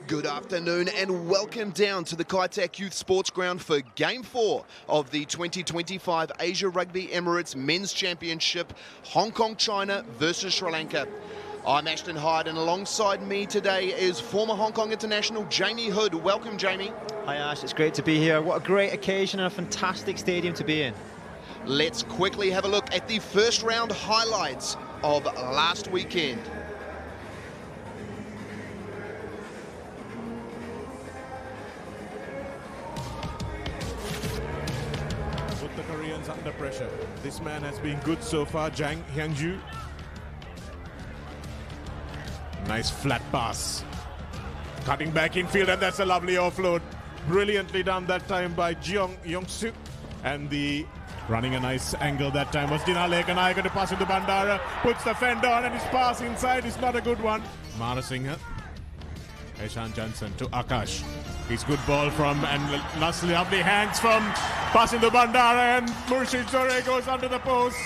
Good afternoon and welcome down to the Kaitak Youth Sports Ground for Game 4 of the 2025 Asia Rugby Emirates Men's Championship, Hong Kong, China versus Sri Lanka. I'm Ashton Hyde and alongside me today is former Hong Kong international Jamie Hood. Welcome, Jamie. Hi Ash, it's great to be here. What a great occasion and a fantastic stadium to be in. Let's quickly have a look at the first round highlights of last weekend. Put the Koreans under pressure. This man has been good so far, Jang Hyangju. Nice flat pass. Cutting back infield, and that's a lovely offload. Brilliantly done that time by Jeong Yong-suk. And the running a nice angle that time was Dinale Kanai, going to pass it to Bandara. Puts the fender on and his pass inside is not a good one. Marasinghe. Eshan Johnson to Akash. His good ball from, and lovely hands from passing to Bandara, and Murshid Zore goes under the post.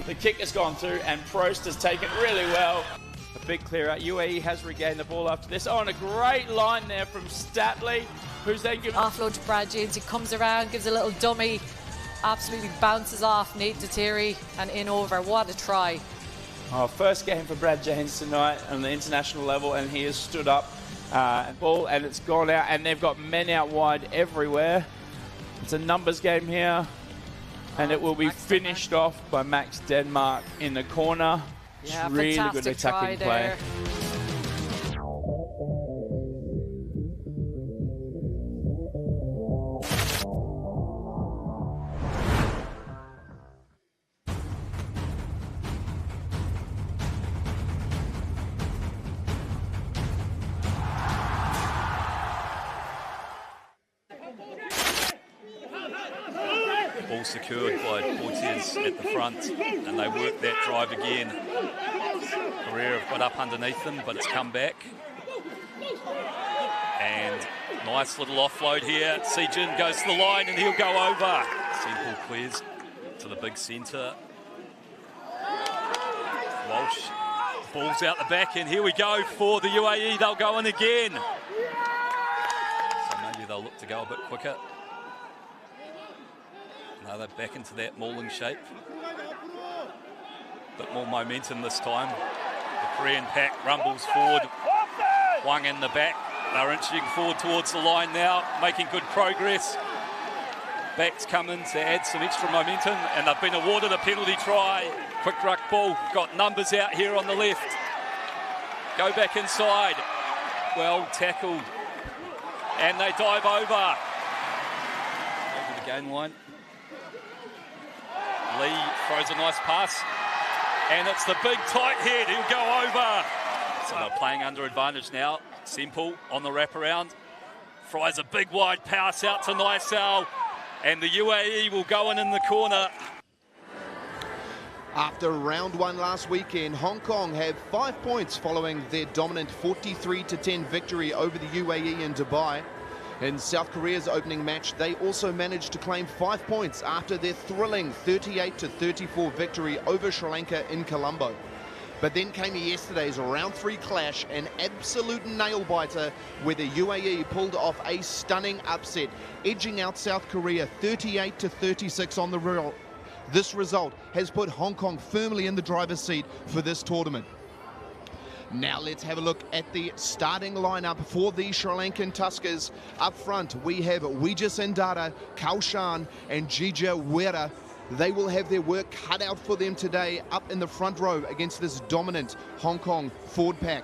The kick has gone through and Prost has taken really well. A big clear out. UAE has regained the ball after this. Oh, and a great line there from Statley, who's then given offload to Brad James. He comes around, gives a little dummy, absolutely bounces off Nate Datiri and in over. What a try. Oh, first game for Brad James tonight on the international level, and he has stood up ball and it's gone out, and they've got men out wide everywhere. It's a numbers game here, and it will be finished off by Max Denmark in the corner. Yeah, it's really good attacking play. Ball secured by Ortiz at the front, and they work that drive again. Korea have got up underneath them, but it's come back. And nice little offload here. Sejin goes to the line and he'll go over. Simple clears to the big centre. Walsh, ball's out the back, and here we go for the UAE. They'll go in again. So maybe they'll look to go a bit quicker. No, they're back into that mauling shape. Bit more momentum this time. The Korean pack rumbles forward. Wang in the back. They're inching forward towards the line now, making good progress. Backs come in to add some extra momentum, and they've been awarded a penalty try. Quick ruck ball. Got numbers out here on the left. Go back inside. Well tackled. And they dive over. Over the gain line. Lee throws a nice pass, and it's the big tight head. He'll go over. So they're playing under advantage now. Simple on the wraparound. Fries a big wide pass out to Naisal, and the UAE will go in the corner. After round one last weekend, Hong Kong have 5 points following their dominant 43-10 victory over the UAE in Dubai. In South Korea's opening match, they also managed to claim 5 points after their thrilling 38-34 victory over Sri Lanka in Colombo. But then came yesterday's round 3 clash, an absolute nail-biter where the UAE pulled off a stunning upset, edging out South Korea 38-36 on the real. This result has put Hong Kong firmly in the driver's seat for this tournament. Now let's have a look at the starting lineup for the Sri Lankan Tuskers. Up front, we have Wija Sandara, Kaushan and Jija Wera. They will have their work cut out for them today up in the front row against this dominant Hong Kong forward pack.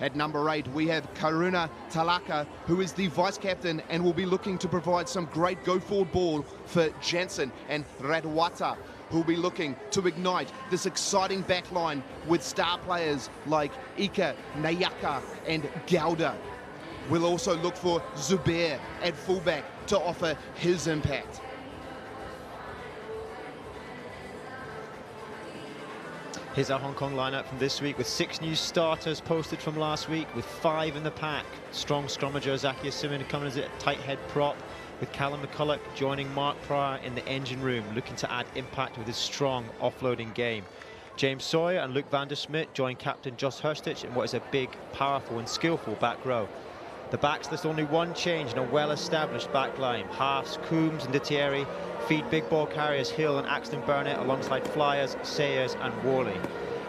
At number 8, we have Karuna Talaka, who is the vice-captain and will be looking to provide some great go-forward ball for Jansen and Radwata, who will be looking to ignite this exciting back line with star players like Ika, Nayaka and Gauda. We'll also look for Zubair at fullback to offer his impact. Here's our Hong Kong lineup from this week with 6 new starters posted from last week, with 5 in the pack. Strong scrummager Zaki Asimin coming as a tight head prop, with Callum McCulloch joining Mark Pryor in the engine room, looking to add impact with his strong offloading game. James Sawyer and Luke van der Smit join captain Josh Hurstich in what is a big, powerful and skillful back row. The backs list only one change in a well-established back line. Halves, Coombs and De Thierry feed big ball carriers Hill and Axton Burnett alongside Flyers, Sayers and Worley,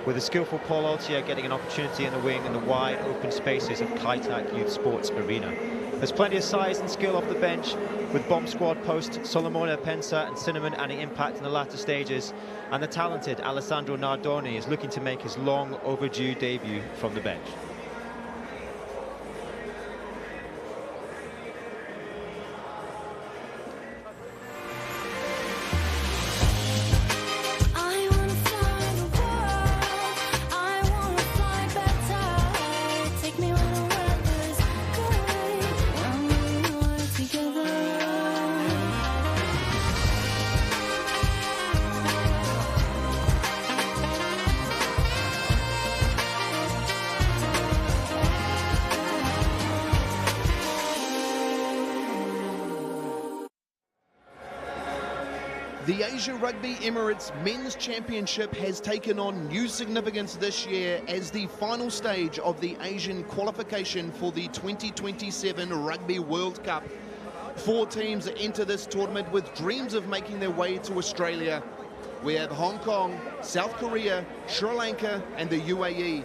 with the skillful Paul Altier getting an opportunity in the wing in the wide open spaces of Kaitak Youth Sports Arena. There's plenty of size and skill off the bench, with bomb squad post Solomona Pensa and Cinnamon adding impact in the latter stages, and the talented Alessandro Nardoni is looking to make his long overdue debut from the bench. The Asia Rugby Emirates Men's Championship has taken on new significance this year as the final stage of the Asian qualification for the 2027 Rugby World Cup. 4 teams enter this tournament with dreams of making their way to Australia. We have Hong Kong, South Korea, Sri Lanka and the UAE.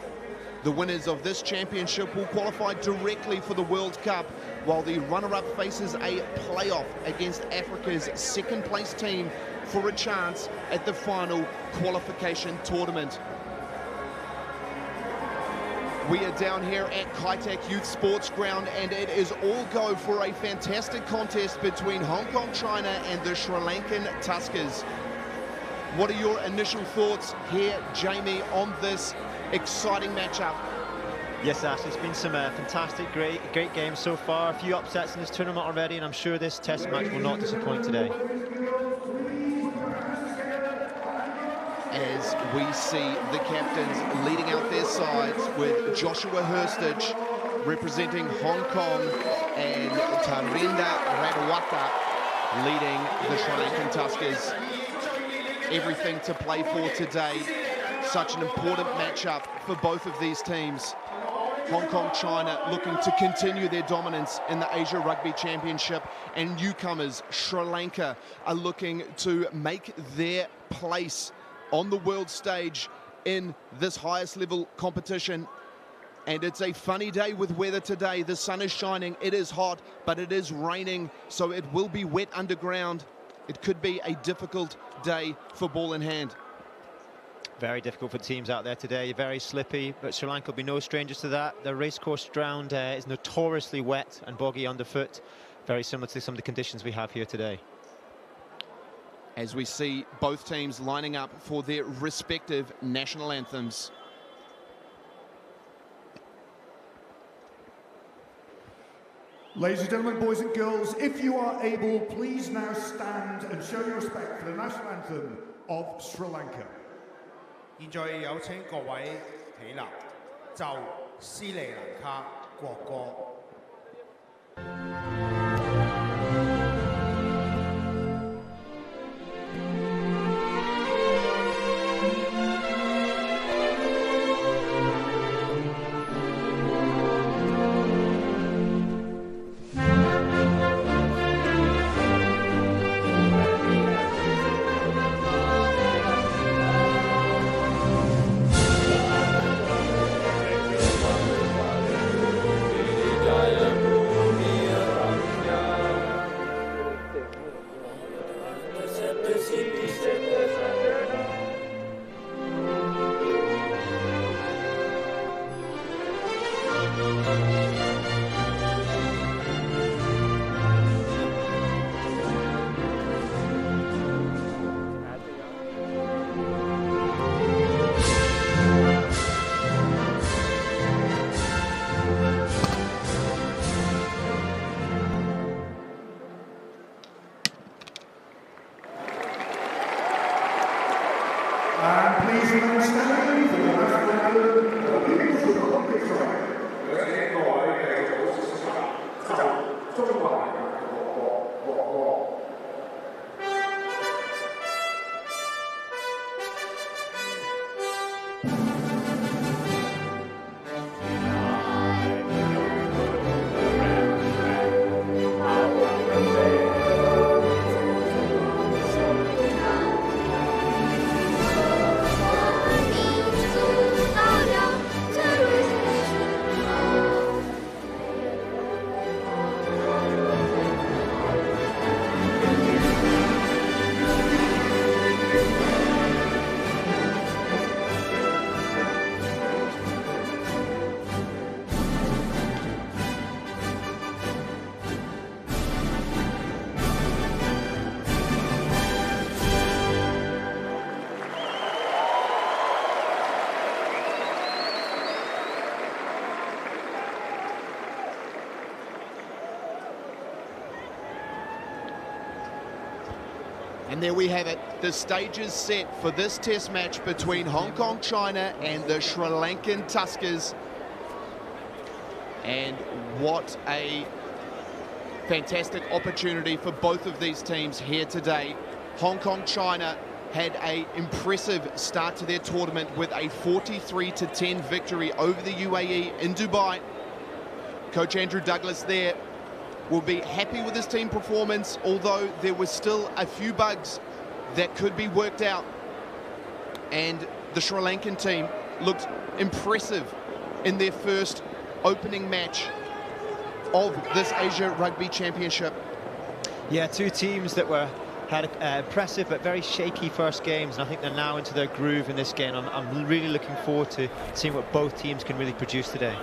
The winners of this championship will qualify directly for the World Cup, while the runner-up faces a playoff against Africa's second-place team for a chance at the final qualification tournament. We are down here at Kaitak Youth Sports Ground, and it is all go for a fantastic contest between Hong Kong China and the Sri Lankan Tuskers. What are your initial thoughts here, Jamie, on this exciting matchup? Yes, Ash, it's been some fantastic, great games so far. A few upsets in this tournament already, and I'm sure this test match will not disappoint today. As we see the captains leading out their sides, with Joshua Hurstich representing Hong Kong and Tarinda Radwaka leading the Sri Lankan Tuskers. Everything to play for today. Such an important matchup for both of these teams. Hong Kong China looking to continue their dominance in the Asia Rugby Championship, and newcomers Sri Lanka are looking to make their place on the world stage in this highest level competition. And it's a funny day with weather today. The sun is shining, it is hot, but it is raining, so it will be wet underground. It could be a difficult day for ball in hand. Very difficult for teams out there today, very slippy, but Sri Lanka will be no strangers to that. The racecourse ground is notoriously wet and boggy underfoot, very similar to some of the conditions we have here today. As we see both teams lining up for their respective national anthems. Ladies and gentlemen, boys and girls, if you are able, please now stand and show your respect for the national anthem of Sri Lanka. 現在有請各位起立，就斯里蘭卡國歌。Jai And there we have it. The stage is set for this test match between Hong Kong, China and the Sri Lankan Tuskers. And what a fantastic opportunity for both of these teams here today. Hong Kong, China had an impressive start to their tournament with a 43-10 victory over the UAE in Dubai. Coach Andrew Douglas there will be happy with his team performance, although there was still a few bugs that could be worked out. And the Sri Lankan team looked impressive in their first opening match of this Asia Rugby Championship. Yeah, two teams that had impressive but very shaky first games, and I think they're now into their groove in this game. I'm really looking forward to seeing what both teams can really produce today.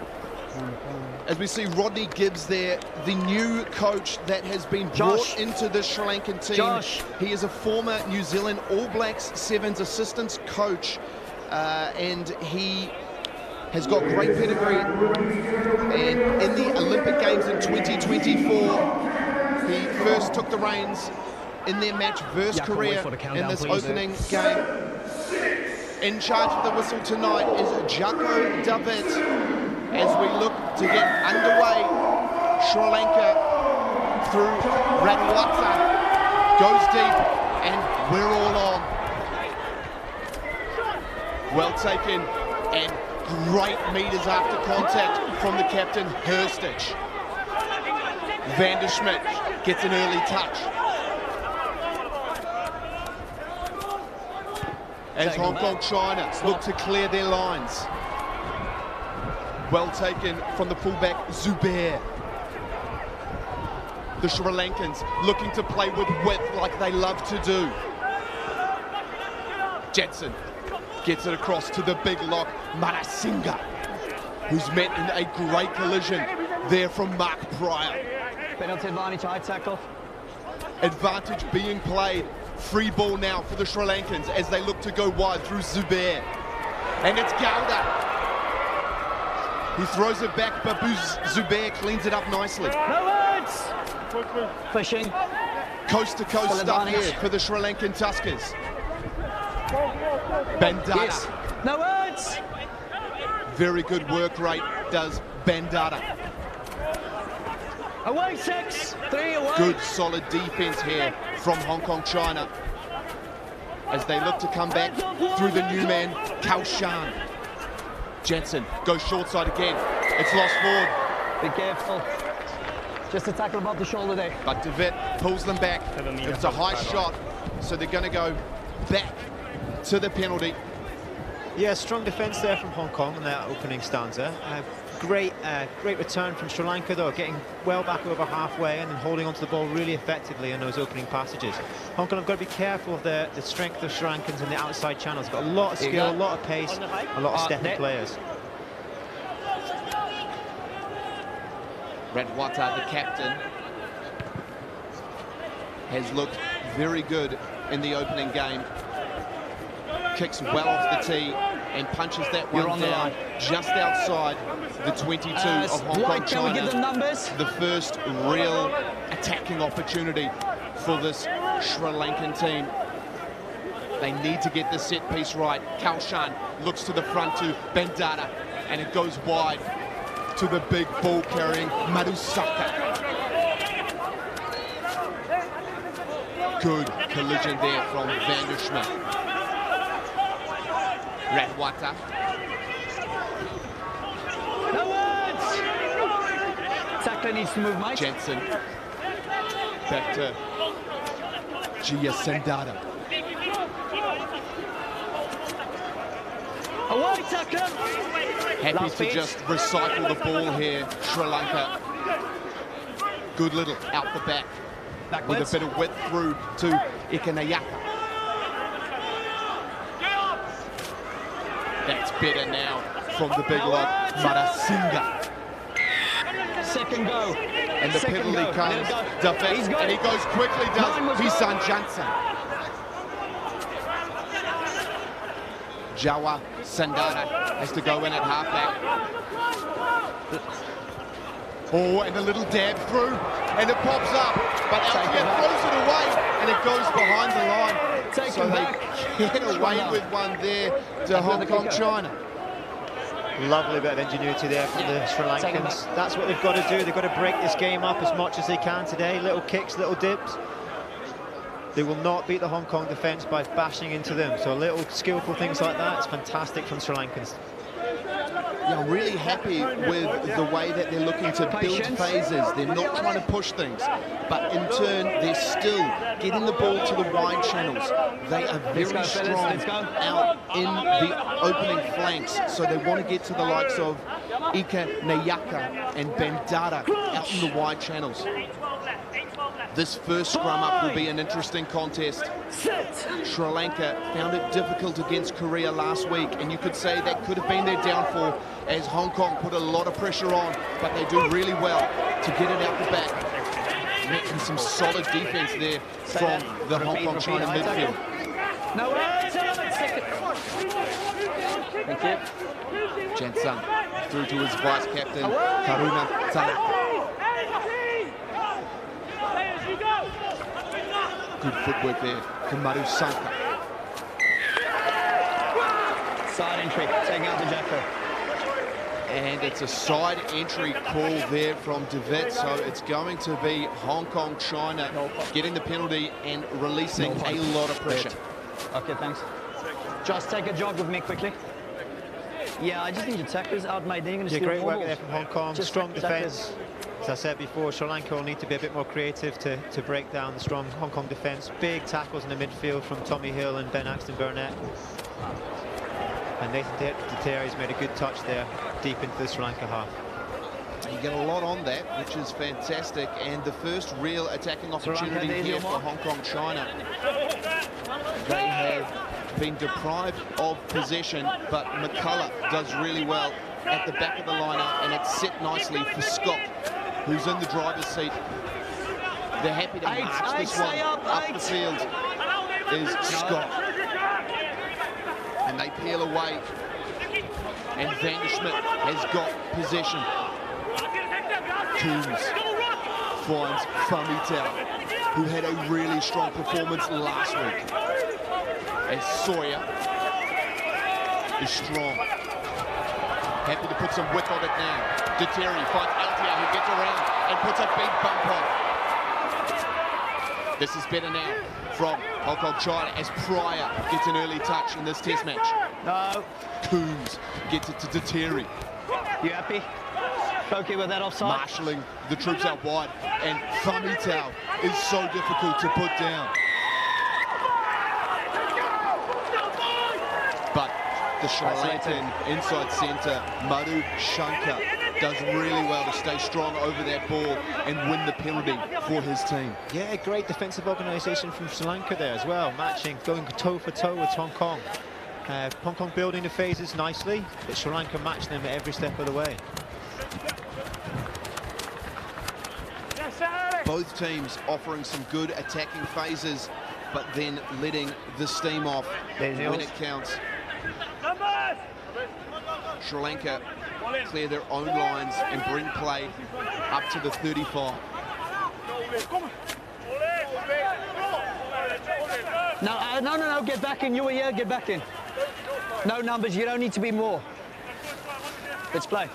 As we see Rodney Gibbs there, the new coach that has been brought into the Sri Lankan team. He is a former New Zealand All Blacks Sevens assistant coach, and he has got great pedigree. And in the Olympic Games in 2024, he first took the reins in their match versus Korea in this opening game. In charge of the whistle tonight is Jako David. As we look to get underway, Sri Lanka through Radwata goes deep, and we're all on. Well taken, and great meters after contact from the captain, Herstich. Van der Schmidt gets an early touch. As Hong Kong, China look to clear their lines. Well taken from the fullback, Zubair. The Sri Lankans looking to play with width like they love to do. Jetson gets it across to the big lock, Marasinga, who's met in a great collision there from Mark Pryor. Penalty advantage, high tackle. Advantage being played. Free ball now for the Sri Lankans as they look to go wide through Zubair. And it's Gowda. He throws it back, but Zubair cleans it up nicely. No words! Pushing. Coast to coast stuff here for the Sri Lankan Tuskers. Bandada. Yes. No words! Very good work rate does Bandada. Away 6, 3 away. Good solid defense here from Hong Kong, China. As they look to come back through the new man, Kaoshan. Jensen goes short side again. It's lost forward. Be careful. Just a tackle above the shoulder there. But DeVitt pulls them back. It's a high shot, so they're going to go back to the penalty. Yeah, strong defence there from Hong Kong in that opening stanza. Great return from Sri Lanka, though, getting well back over halfway and then holding onto the ball really effectively in those opening passages. Hong Kong have got to be careful of the strength of Sri Lankans in the outside channels. Got a lot of skill, a lot of pace, a lot of stepping players. Radwata, the captain, has looked very good in the opening game. Kicks well off the tee and punches that one down just outside the 22 of Hong Kong, China. Give them numbers? The first real attacking opportunity for this Sri Lankan team. They need to get the set piece right. Kaoshan looks to the front to Bandada, and it goes wide to the big ball carrying Marusaka. Good collision there from Van der Schmidt. Radwata. No words! Tackler needs to move, mate. Jensen. Back to Gia Sandada. Away tackler! Happy to just recycle the ball here, Sri Lanka. Good little out the back. With a bit of width through to Ikanayaka. That's better now from the big lock, Marasinga. Second go. And the penalty comes, defense, and he goes quickly, does Pisan Jansen. Jawa Sandara has to go in at halfback. Oh, and a little dab through, and it pops up, but Altia throws it away, and it goes behind the line. So they get away with one there to Hong Kong, China. Lovely bit of ingenuity there from the Sri Lankans. That's what they've got to do. They've got to break this game up as much as they can today. Little kicks, little dips. They will not beat the Hong Kong defence by bashing into them. So little skillful things like that, it's fantastic from Sri Lankans. Yeah, I'm really happy with the way that they're looking to build phases. They're not trying to push things, but in turn, they're still getting the ball to the wide channels. They are very strong out in the opening flanks, so they want to get to the likes of Ika Nayaka and Bandara out in the wide channels. This first scrum up will be an interesting contest. Sri Lanka found it difficult against Korea last week, and you could say that could have been their downfall as Hong Kong put a lot of pressure on, but they do really well to get it out the back. Making some solid defense there from the Hong Kong China midfield. Thank you. Jansung through to his vice captain, Karuna Tanaka. Good footwork there from Maru Sanka. Side entry, taking out the jackal. And it's a side entry call there from David, so it's going to be Hong Kong, China getting the penalty and releasing a lot of pressure. Okay, thanks. Just take a jog with me quickly. Yeah, I just need your tackles out, mate. Then you're going to steal great more work balls. there from Hong Kong. Just strong defence. As I said before, Sri Lanka will need to be a bit more creative to break down the strong Hong Kong defence. Big tackles in the midfield from Tommy Hill and Ben Axton-Burnett. And Nathan Deterre's made a good touch there, deep into the Sri Lanka half. You get a lot on that, which is fantastic. And the first real attacking opportunity here for Hong Kong, China. They have been deprived of possession, but McCullough does really well at the back of the lineup, and it's set nicely for Scott, who's in the driver's seat. They're happy to march this one up the field. Is Scott. And they peel away. And Van Schmidt has got possession. Coombs finds Famitau, who had a really strong performance last week. And Sawyer is strong. Happy to put some width on it now. Deterre finds Altia, who gets around and puts a big bump on. This is better now from Hong Kong, China, as Pryor gets an early touch in this test match. No. Coombs gets it to Deterre. You happy? Okay with that offside? Marshalling the troops out wide, and Famitau is so difficult to put down. But the Sri Lankan inside centre, Madhu Shankar, does really well to stay strong over that ball and win the penalty for his team. Yeah, great defensive organisation from Sri Lanka there as well, matching, going toe for toe with Hong Kong. Hong Kong building the phases nicely, but Sri Lanka matching them at every step of the way. Both teams offering some good attacking phases, but then letting the steam off when it counts. Sri Lanka clear their own lines and bring play up to the 35. No, get back in. You were here, get back in. No numbers, you don't need to be more. Let's play.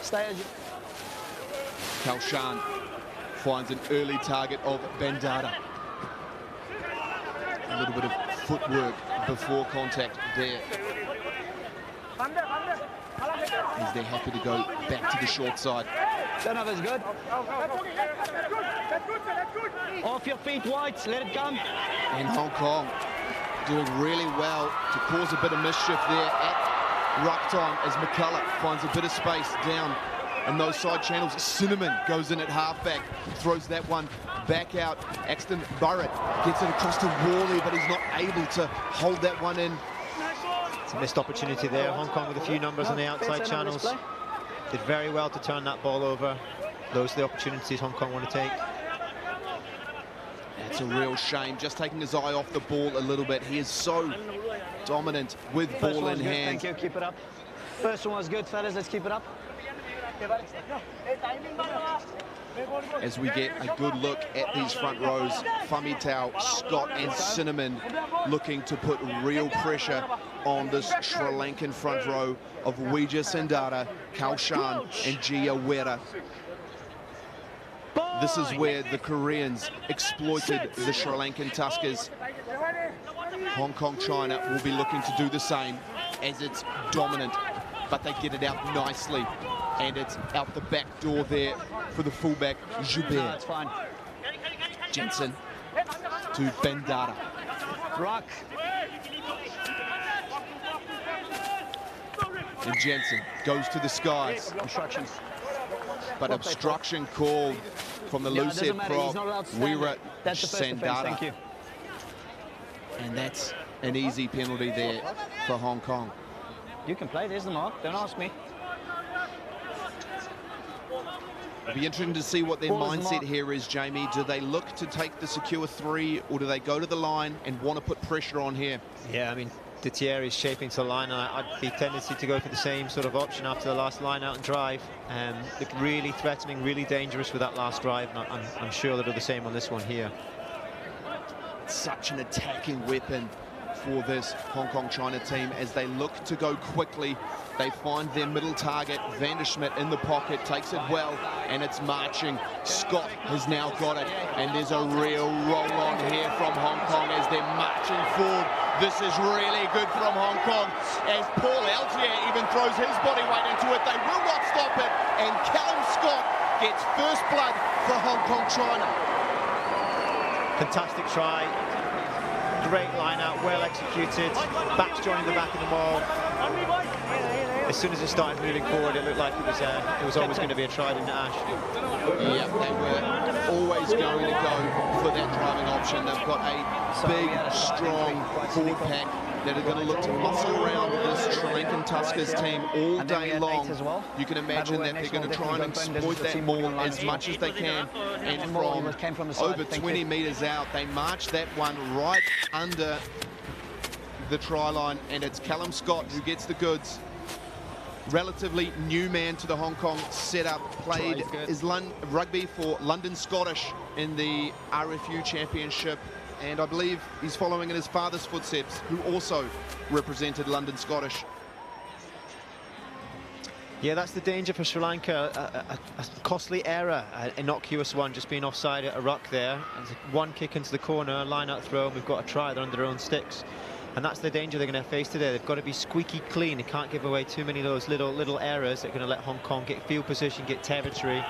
Stay as you... Kalshan finds an early target of Bandara. A little bit of footwork before contact there. As they're happy to go back to the short side. Turnover's good. Off your feet, Whites, let it come. And Hong Kong doing really well to cause a bit of mischief there at ruck time as McCullough finds a bit of space down in those side channels. Cinnamon goes in at halfback, throws that one back out. Axton Burrett gets it across to Worley, but he's not able to hold that one in. It's a missed opportunity there. Hong Kong with a few numbers on the outside channels. Did very well to turn that ball over. Those are the opportunities Hong Kong want to take. It's a real shame, just taking his eye off the ball a little bit. He is so dominant with ball in hand. Thank you, keep it up. First one was good, fellas, let's keep it up. As we get a good look at these front rows, Famitau, Scott and Cinnamon looking to put real pressure on this Sri Lankan front row of Wija Sandara, Kaushan and Gia Wera. This is where the Koreans exploited the Sri Lankan Tuskers. Hong Kong China will be looking to do the same, as it's dominant, but they get it out nicely. And it's out the back door there for the fullback, Joubert. No, it's fine. Jensen to Bendara. Rock. And Jensen goes to the skies. Obstructions. But obstruction called from the loose head prop, Wira Sandara. Thank you. And that's an easy penalty there for Hong Kong. You can play, there's the mark, don't ask me. It'll be interesting to see what their mindset here is, Jamie. Do they look to take the secure 3, or do they go to the line and want to put pressure on here? Yeah, I mean, Thierry is shaping to the line, and I'd be tendency to go for the same sort of option after the last line out and drive. Looked really threatening, really dangerous with that last drive, and I'm sure they'll do the same on this one here. Such an attacking weapon for this Hong Kong China team as they look to go quickly. They find their middle target, Vanderschmidt in the pocket, takes it well, and it's marching. Scott has now got it, and there's a real roll on here from Hong Kong as they're marching forward. This is really good from Hong Kong as Paul Altier even throws his body weight into it. They will not stop it, and Callum Scott gets first blood for Hong Kong China. Fantastic try. Great line out, well executed. Backs joining the back of the maul. As soon as it started moving forward, it looked like it was always going to be a try, didn't it, Ash? Yep, they were always going to go for that driving option. They've got a big, strong forward pack that are going to look to muscle around this Sri Lankan Tuskers team all day long. You can imagine that they're going to try and exploit that maul as much as they can. And from over 20 metres out, they march that one right under the try line, and it's Callum Scott who gets the goods. Relatively new man to the Hong Kong setup, played rugby for London Scottish in the RFU Championship, and I believe he's following in his father's footsteps, who also represented London Scottish. Yeah, that's the danger for Sri Lanka, a costly error, an innocuous one, just being offside at a ruck there. One kick into the corner, line out throw, and we've got a try, they're under their own sticks. And that's the danger they're going to face today. They've got to be squeaky clean. They can't give away too many of those little errors that are going to let Hong Kong get field position, get territory,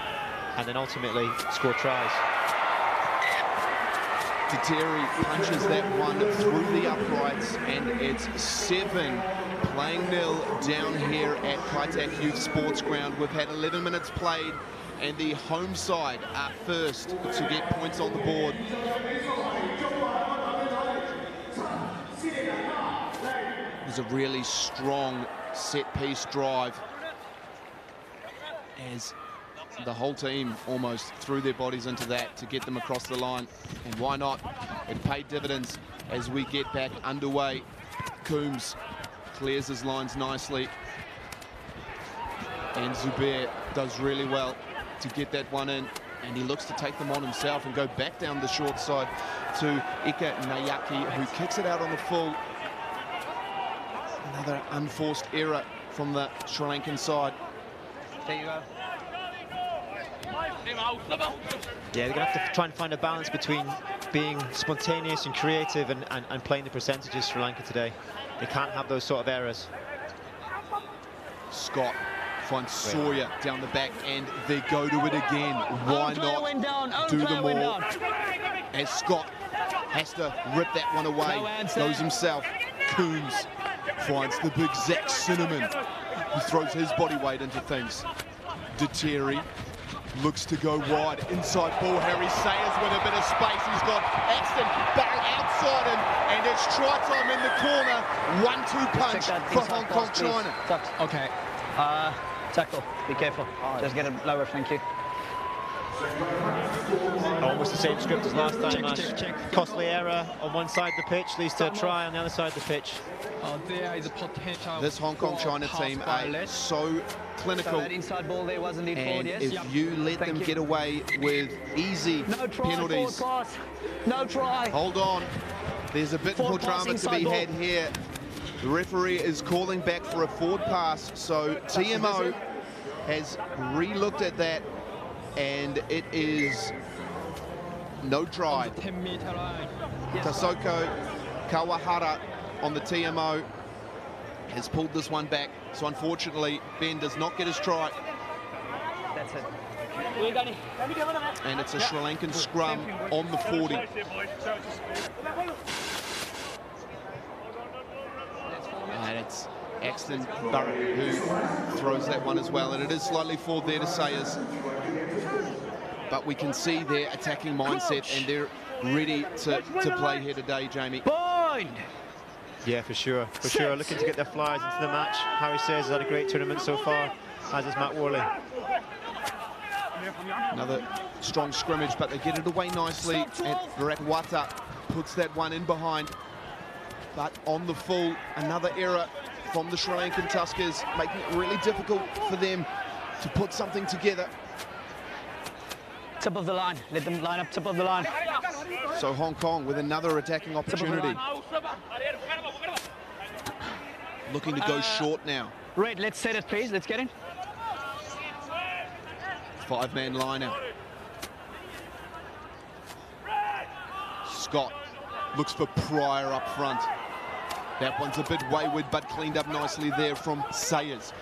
and then ultimately score tries. Terry punches that one through the uprights, and it's 7 playing nil down here at Kai Tak Youth Sports Ground. We've had 11 minutes played, and the home side are first to get points on the board. It was a really strong set-piece drive as the whole team almost threw their bodies into that to get them across the line. And why not? It paid dividends as we get back underway. Coombs clears his lines nicely. And Zubair does really well to get that one in. And he looks to take them on himself and go back down the short side to Ika Nayaki, who kicks it out on the full. Another unforced error from the Sri Lankan side. There you go. Yeah, they're going to have to try and find a balance between being spontaneous and creative and playing the percentages Sri Lanka today. They can't have those sort of errors. Scott finds Sawyer down the back, and they go to it again. Why not do them all? As Scott has to rip that one away, goes himself. Coombs finds the big Zach Cinnamon, who throws his body weight into things. Terry looks to go wide, inside ball. Harry Sayers with a bit of space. He's got Axton bang outside him, and it's try time in the corner. 1-2 punch for Hong Kong China. Okay. Tackle. Be careful. Just get it lower, thank you. Almost the same script as last time. Check. Costly error on one side of the pitch leads to a try on the other side of the pitch. There is a potential. This Hong Kong China team are so clinical. So that inside ball there wasn't in forward, And yes? if you let them get away with easy penalties, no try. hold on. There's a bit more drama to be had here. The referee is calling back for a forward pass, so TMO has re-looked at that, and it is no try. 10-meter line. Tasoko Kawahara on the TMO has pulled this one back, so unfortunately Ben does not get his try. That's it. And it's a Sri Lankan scrum on the 40. And it's Axton Burrett who throws that one as well, and it is slightly forward there to Sayers. But we can see their attacking mindset, and they're ready to play here today, Jamie. Bind! Yeah, for sure. Looking to get their flyers into the match. Harry Sayers has had a great tournament so far, as has Matt Worley. Another strong scrimmage, but they get it away nicely, and Rakwata puts that one in behind. But on the full, another error from the Sri Lankan Tuskers, making it really difficult for them to put something together. Tip of the line. Let them line up tip of the line. So Hong Kong with another attacking opportunity. Looking to go short now. Red, let's set it, please. Let's get in. Five-man line out. Scott looks for Pryor up front. That one's a bit wayward, but cleaned up nicely there from Sayers,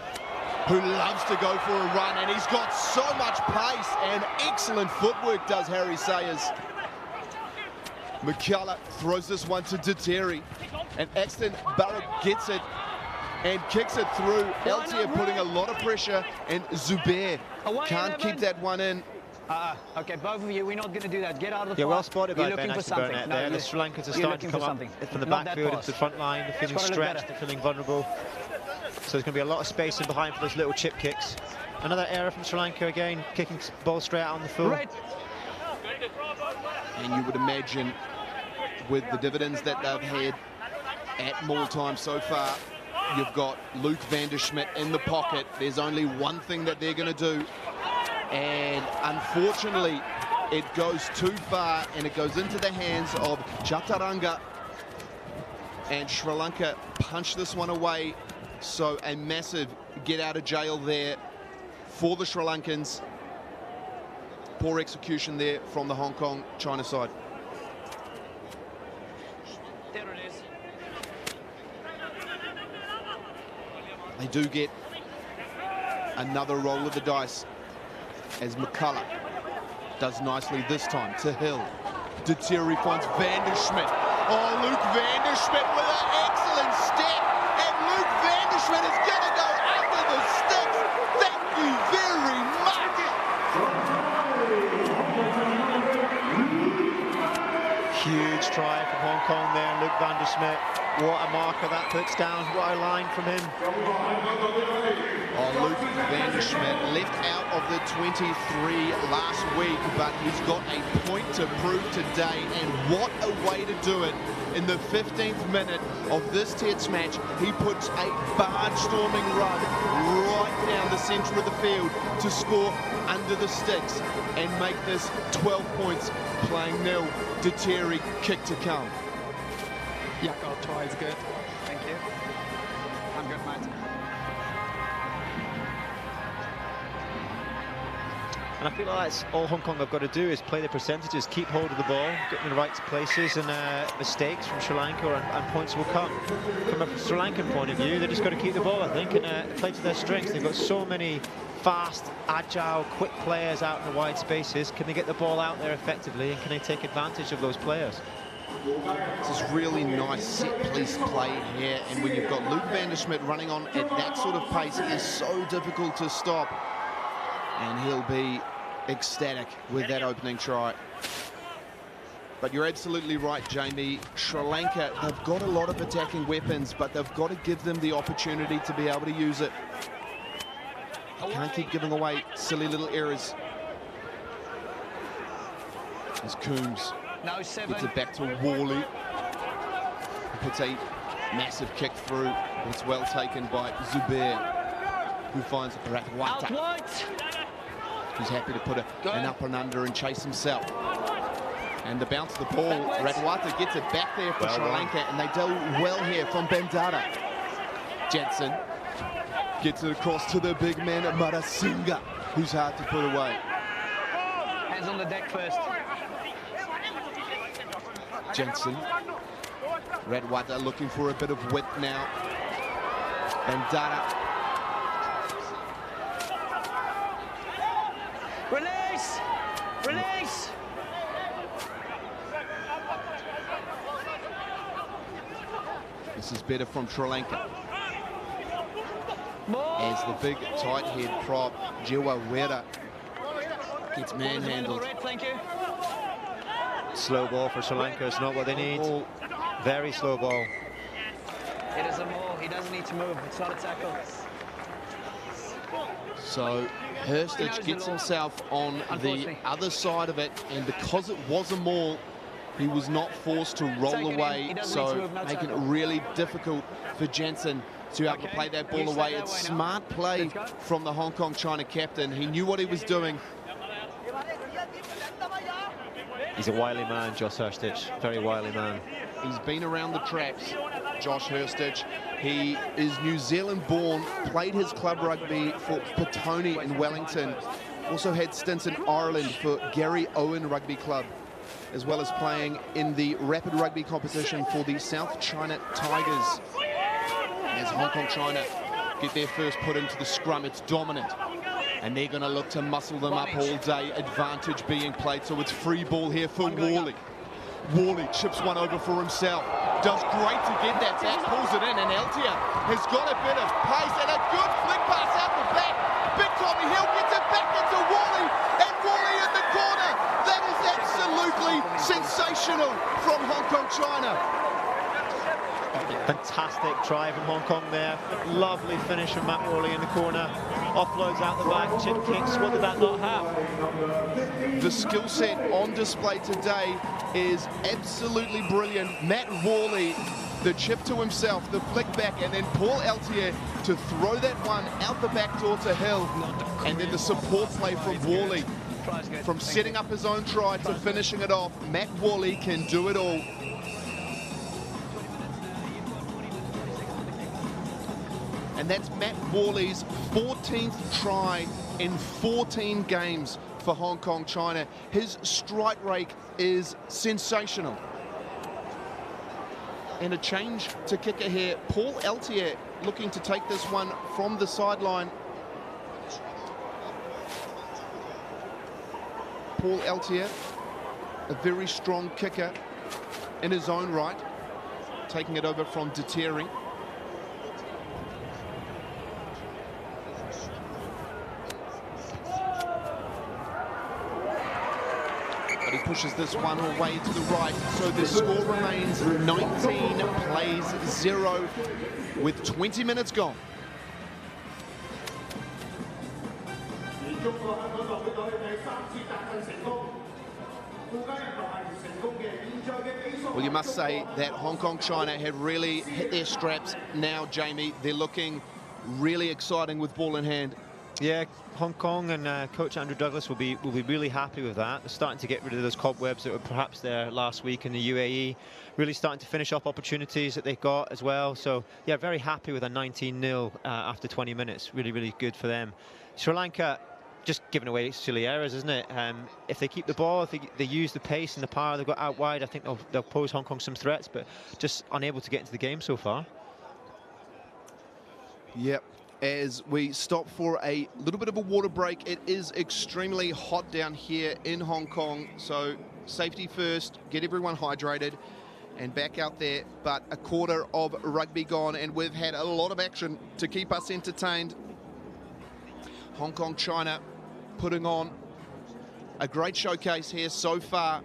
who loves to go for a run, and he's got so much pace and excellent footwork, does Harry Sayers. McCullough throws this one to Deteri, and Axton Barrett gets it and kicks it through. Eltier putting a lot of pressure, and Zubair can't keep that one in. Okay, both of you, we're not going to do that. Get out of the Yeah, fight. well spotted by Ben Axton Burnett there. The Sri Lankans are starting to come up from the backfield into the front line. They're feeling stretched, they're feeling vulnerable. So there's going to be a lot of space in behind for those little chip kicks. Another error from Sri Lanka again, kicking ball straight out on the full. Right. And you would imagine with the dividends that they've had at Maul time so far, you've got Luke van der Schmidt in the pocket. There's only one thing that they're going to do. And unfortunately, it goes too far, and it goes into the hands of Chaturanga. And Sri Lanka punch this one away. So a massive get out of jail there for the Sri Lankans. Poor execution there from the Hong Kong China side. There it is. They do get another roll of the dice as McCullough does nicely this time to Hill. Deteri finds Van der Schmidt. Oh, Luke Van der Schmidt with an excellent step, and Luke Van der Schmidt is going to go under the sticks. Thank you very much. Huge try from Hong Kong there, Luke van der Schmidt. What a marker that puts down, what a line from him. Oh, Luke van der Schmidt left out of the 23 last week, but he's got a point to prove today, and what a way to do it. In the 15th minute of this Test match, he puts a barnstorming run right down the centre of the field to score under the sticks and make this 12 points, playing nil. Deteri kick to come. Yeah, our try is good. Thank you. I'm good, mate. And I feel like that's all Hong Kong have got to do is play the percentages, keep hold of the ball, get in the right places, and mistakes from Sri Lanka and points will come. From a Sri Lankan point of view, they've just got to keep the ball, I think, and play to their strengths. They've got so many fast, agile, quick players out in the wide spaces. Can they get the ball out there effectively, and can they take advantage of those players? This is really nice set-piece play here, and when you've got Luke van der Schmidt running on at that sort of pace, it is so difficult to stop. And he'll be ecstatic with that opening try. But you're absolutely right, Jamie. Sri Lanka, they've got a lot of attacking weapons, but they've got to give them the opportunity to be able to use it. Can't keep giving away silly little errors. As Coombs No, 7. gets it back to Worley. He puts a massive kick through. It's well taken by Zubair, who finds Ratwata, who's happy to put an up and under and chase himself. And the bounce of the ball, Ratwata gets it back there for Sri Lanka, and they do well here from Bandara. Jensen gets it across to the big man, Marasinga, who's hard to put away. Hands on the deck first. Jensen. Ratwata looking for a bit of width now. Bandara. Release! Release! This is better from Sri Lanka. More. As the big tight head prop, Jiwa Wera, gets manhandled. Red, thank you. Slow ball for Sri Lanka. It's not what they need. Very slow ball. It is a more. He doesn't need to move. It's not a tackle. So Hurstich gets himself on the other side of it, and because it was a maul, he was not forced to roll away, so making it really difficult for Jensen to be able to play that ball away. It's smart play from the Hong Kong China captain. He knew what he was doing. He's a wily man, Josh Hurstich. Very wily man. He's been around the traps, Josh Hurstich. He is New Zealand born, played his club rugby for Petone in Wellington. Also had stints in Ireland for Gary Owen Rugby Club, as well as playing in the rapid rugby competition for the South China Tigers. As Hong Kong China get their first put into the scrum, it's dominant. And they're going to look to muscle them up all day, advantage being played. So it's free ball here for Worley. Worley chips one over for himself. Does great to get that back, pulls it in, and Eltia has got a bit of pace and a good flick pass out the back. Big Tommy Hill gets it back into Worley, and Worley in the corner. That is absolutely sensational from Hong Kong China. Fantastic try from Hong Kong there. Lovely finish from Matt Worley in the corner. Offloads out the back, chip kicks. What did that not have? The skill set on display today is absolutely brilliant. Matt Worley, the chip to himself, the flick back, and then Paul Eltier to throw that one out the back door to Hill. And then the support play from Worley. From setting up his own try to finishing it off, Matt Worley can do it all. And that's Matt Worley's 14th try in 14 games for Hong Kong China. His strike rate is sensational. And a change to kicker here. Paul Eltier looking to take this one from the sideline. Paul Eltier, a very strong kicker in his own right, taking it over from Deteri. He pushes this one away to the right, so the score remains 19 plays 0 with 20 minutes gone. Well, you must say that Hong Kong China have really hit their straps now, Jamie. They're looking really exciting with ball in hand. Yeah, Hong Kong and coach Andrew Douglas will be really happy with that. They're starting to get rid of those cobwebs that were perhaps there last week in the UAE. Really starting to finish off opportunities that they've got as well. So yeah, very happy with a 19-0 after 20 minutes. Really good for them. Sri Lanka just giving away silly errors, isn't it? If they keep the ball, if they use the pace and the power they've got out wide, I think they'll pose Hong Kong some threats, but just unable to get into the game so far. Yep. As we stop for a little bit of a water break, it is extremely hot down here in Hong Kong, so safety first, get everyone hydrated and back out there. But a quarter of rugby gone, and we've had a lot of action to keep us entertained. Hong Kong China putting on a great showcase here so far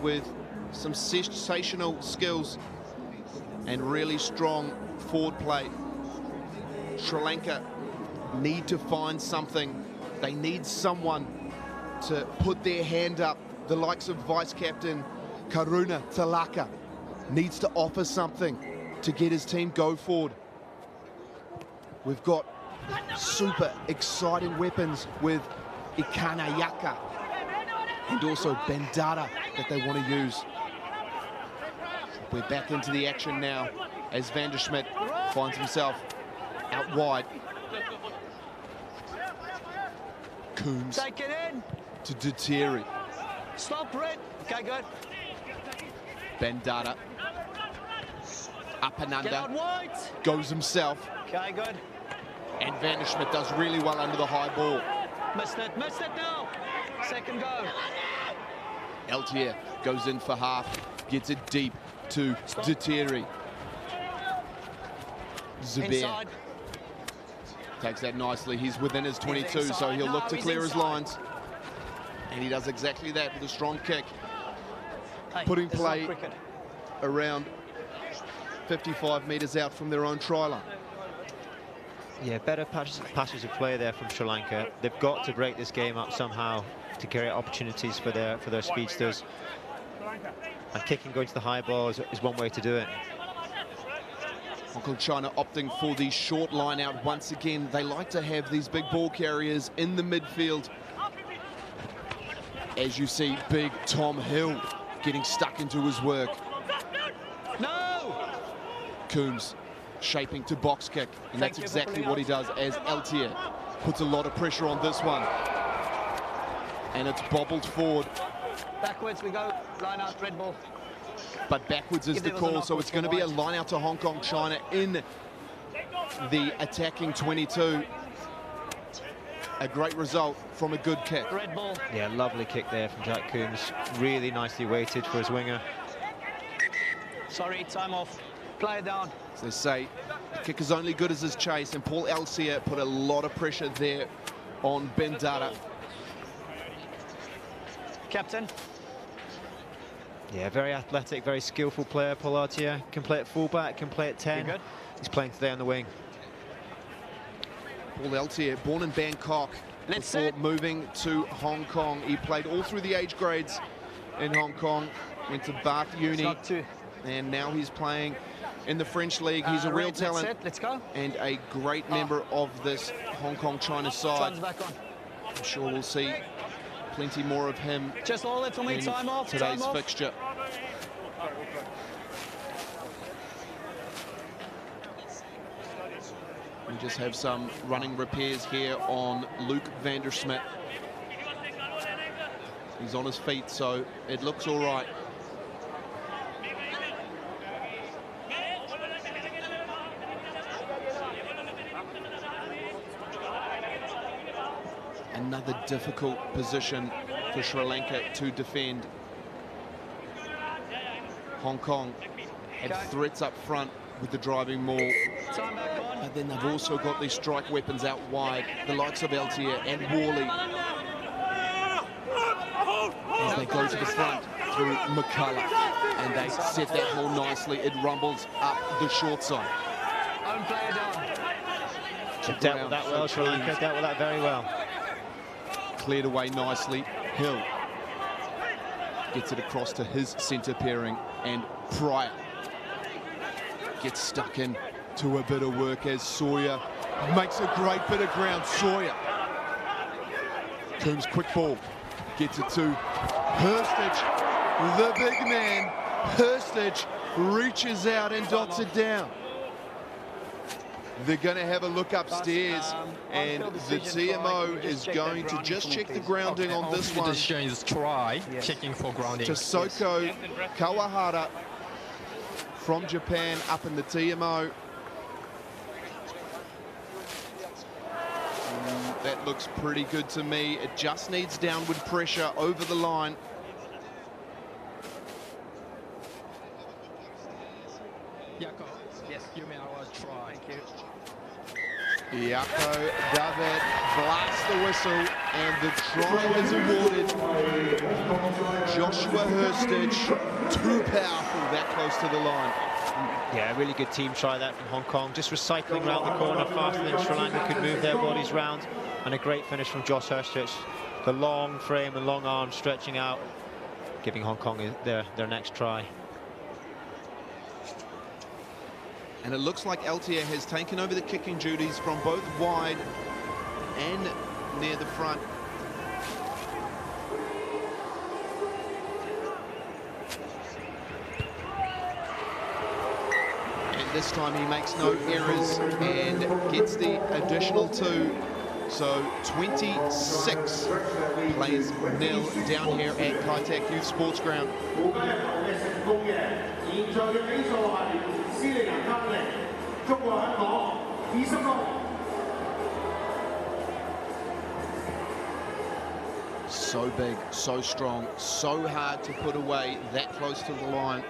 with some sensational skills and really strong forward play. Sri Lanka need to find something. They need someone to put their hand up the likes of vice-captain Karuna Talaka needs to offer something to get his team go forward. We've got super exciting weapons with Ikanayaka and also Bendara that they want to use. We're back into the action now as Van der Schmidt finds himself out wide. Coombs Take it in. to Duteri. Stop, Red. Okay, good. Bendara up and Get out under, wide. goes himself, Okay, good. and Van der Schmidt does really well under the high ball. Missed it now. Second go. Eltier goes in for half, gets it deep to Duteri. Zubair Inside. takes that nicely. He's within his 22, so he'll look to clear his lines. And he does exactly that with a strong kick. Hey, Putting this is not play cricket. around 55 metres out from their own try line. Yeah, better passes of play there from Sri Lanka. They've got to break this game up somehow to create opportunities for their speedsters. And kicking going to the high ball is one way to do it. Hong Kong China opting for the short line out once again. They like to have these big ball carriers in the midfield. As you see, big Tom Hill getting stuck into his work. No! Coombs shaping to box kick, and that's exactly what he does as Eltier puts a lot of pressure on this one. And it's bobbled forward. Backwards we go. Line out, red ball. But backwards is the call, so it's going to be a line out to Hong Kong China in the attacking 22. A great result from a good kick. Red ball. Yeah, lovely kick there from Jack Coombs. Really nicely weighted for his winger. Sorry, time off. Play it down. As they say, the kick is only good as his chase, and Paul Eltier put a lot of pressure there on Bendara. Captain. Yeah, very athletic, very skillful player, Paul Eltier. Can play at fullback, can play at 10. Good. He's playing today on the wing. Paul Eltier, born in Bangkok, before moving to Hong Kong. He played all through the age grades in Hong Kong, went to Bath Uni, and now he's playing in the French League. He's a real talent. Let's go. And a great member of this Hong Kong China side. Back on. I'm sure we'll see plenty more of him Just all it for me. in Time off. today's Time off. fixture. We just have some running repairs here on Luke van der Schmidt. He's on his feet, so it looks all right. Another difficult position for Sri Lanka to defend. Hong Kong had threats up front with the driving maul, but then they've also got these strike weapons out wide, the likes of Eltier and Worley. As they go to the front through McCullough, and they set that ball nicely. It rumbles up the short side. Own player down. Dealt with that well, Sri Lanka, dealt with that very well. Cleared away nicely. Hill gets it across to his centre pairing, and Pryor gets stuck in to a bit of work as Sawyer makes a great bit of ground. Sawyer. Coombs quick ball. Gets it to Hurstich, the big man. Hurstich reaches out and dots it down. They're going to have a look upstairs, and the TMO is going to just check the grounding on this one. The decision is try, checking for grounding. Tosoko Kawahara from Japan up in the TMO. That looks pretty good to me. It just needs downward pressure over the line. Yako, yes, you may allow try. Thank you. Yako David blasts the whistle, and the try is awarded. Joshua Hurstich, too powerful that close to the line. Yeah, really good team try that from Hong Kong. Just recycling round the corner faster than Sri Lanka could move their bodies round. And a great finish from Josh Hurstich. The long frame and long arms stretching out giving Hong Kong their next try. And it looks like Altier has taken over the kicking duties from both wide and near the front. And this time he makes no errors and gets the additional 2. So 26 plays nil down here at Kai Tak Youth Sports Ground. So big, so strong, so hard to put away that close to the line.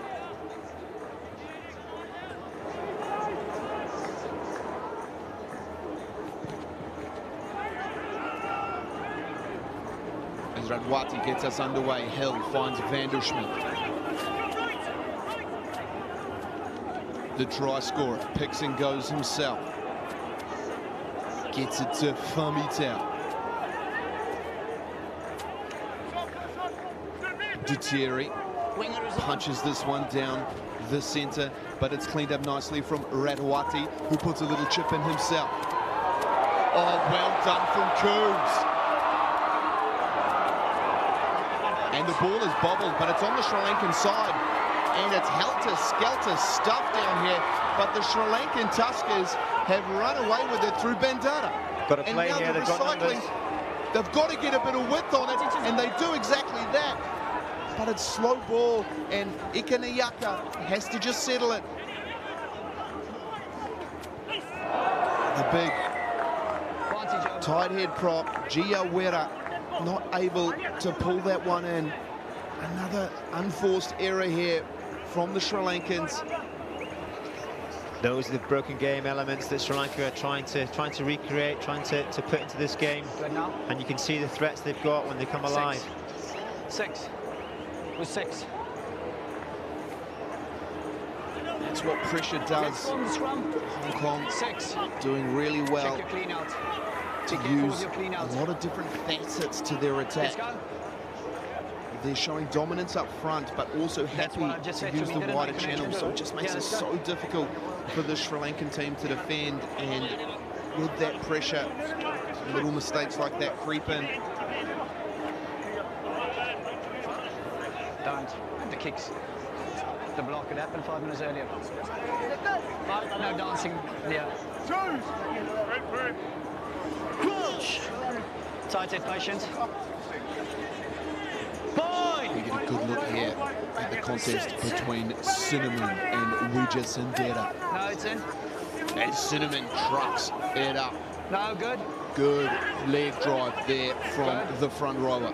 As Radwati gets us underway, Hill finds Vanderschmidt. The try scorer picks and goes himself. Gets it to Famitau. Duteri punches this one down the center, but it's cleaned up nicely from Radwati, who puts a little chip in himself. Oh, well done from Coombs. And the ball is bobbled, but it's on the Sri Lankan side. And it's helter-skelter stuff down here, but the Sri Lankan Tuskers have run away with it through Bandara. Got a play here, they've got numbers. They've got to get a bit of width on it, and they do exactly that. But it's slow ball, and Ikanayaka has to just settle it. The big tight head prop, Giawera, not able to pull that one in. Another unforced error here from the Sri Lankans. Those are the broken game elements that Sri Lanka are trying to recreate, trying to put into this game. And you can see the threats they've got when they come alive. 6. With 6. That's what pressure does. Hong Kong doing really well to use a lot of different facets to their attack. They're showing dominance up front, but also happy to use the wider channel, so it just makes it so difficult for the Sri Lankan team to defend. And with that pressure, little mistakes like that creep in. Don't. The kicks. The block had happened 5 minutes earlier. No dancing. Yeah. Tight head, patient. We get a good look here at the contest between Cinnamon and Wija Sandera. No, it's in. And Cinnamon trucks it up. No, good. Good leg drive there from the front rower.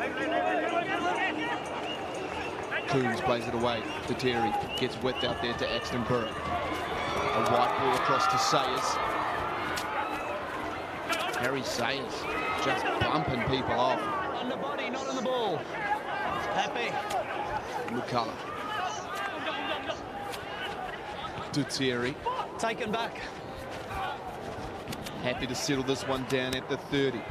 Coombs plays it away to Terry. Gets width out there to Axton Burke. A wide ball across to Sayers. Harry Sayers just bumping people off. On the body, not on the ball. Happy. Mukala. To Terry. Taken back. Happy to settle this one down at the 30.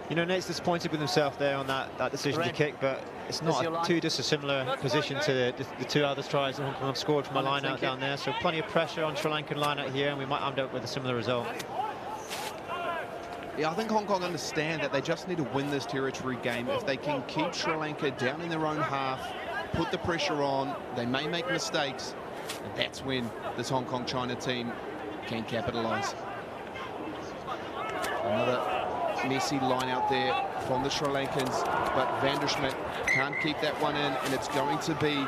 You know, Nate's disappointed with himself there on that decision to kick, but it's not too dissimilar position to the 2 other tries that Hong Kong have scored from a line-out down there. So plenty of pressure on Sri Lankan line-out here, and we might end up with a similar result. Yeah, I think Hong Kong understand that they just need to win this territory game. If they can keep Sri Lanka down in their own half, put the pressure on, they may make mistakes, and that's when this Hong Kong-China team can capitalise. Another messy line out there from the Sri Lankans, but Vanderschmidt can't keep that one in, and it's going to be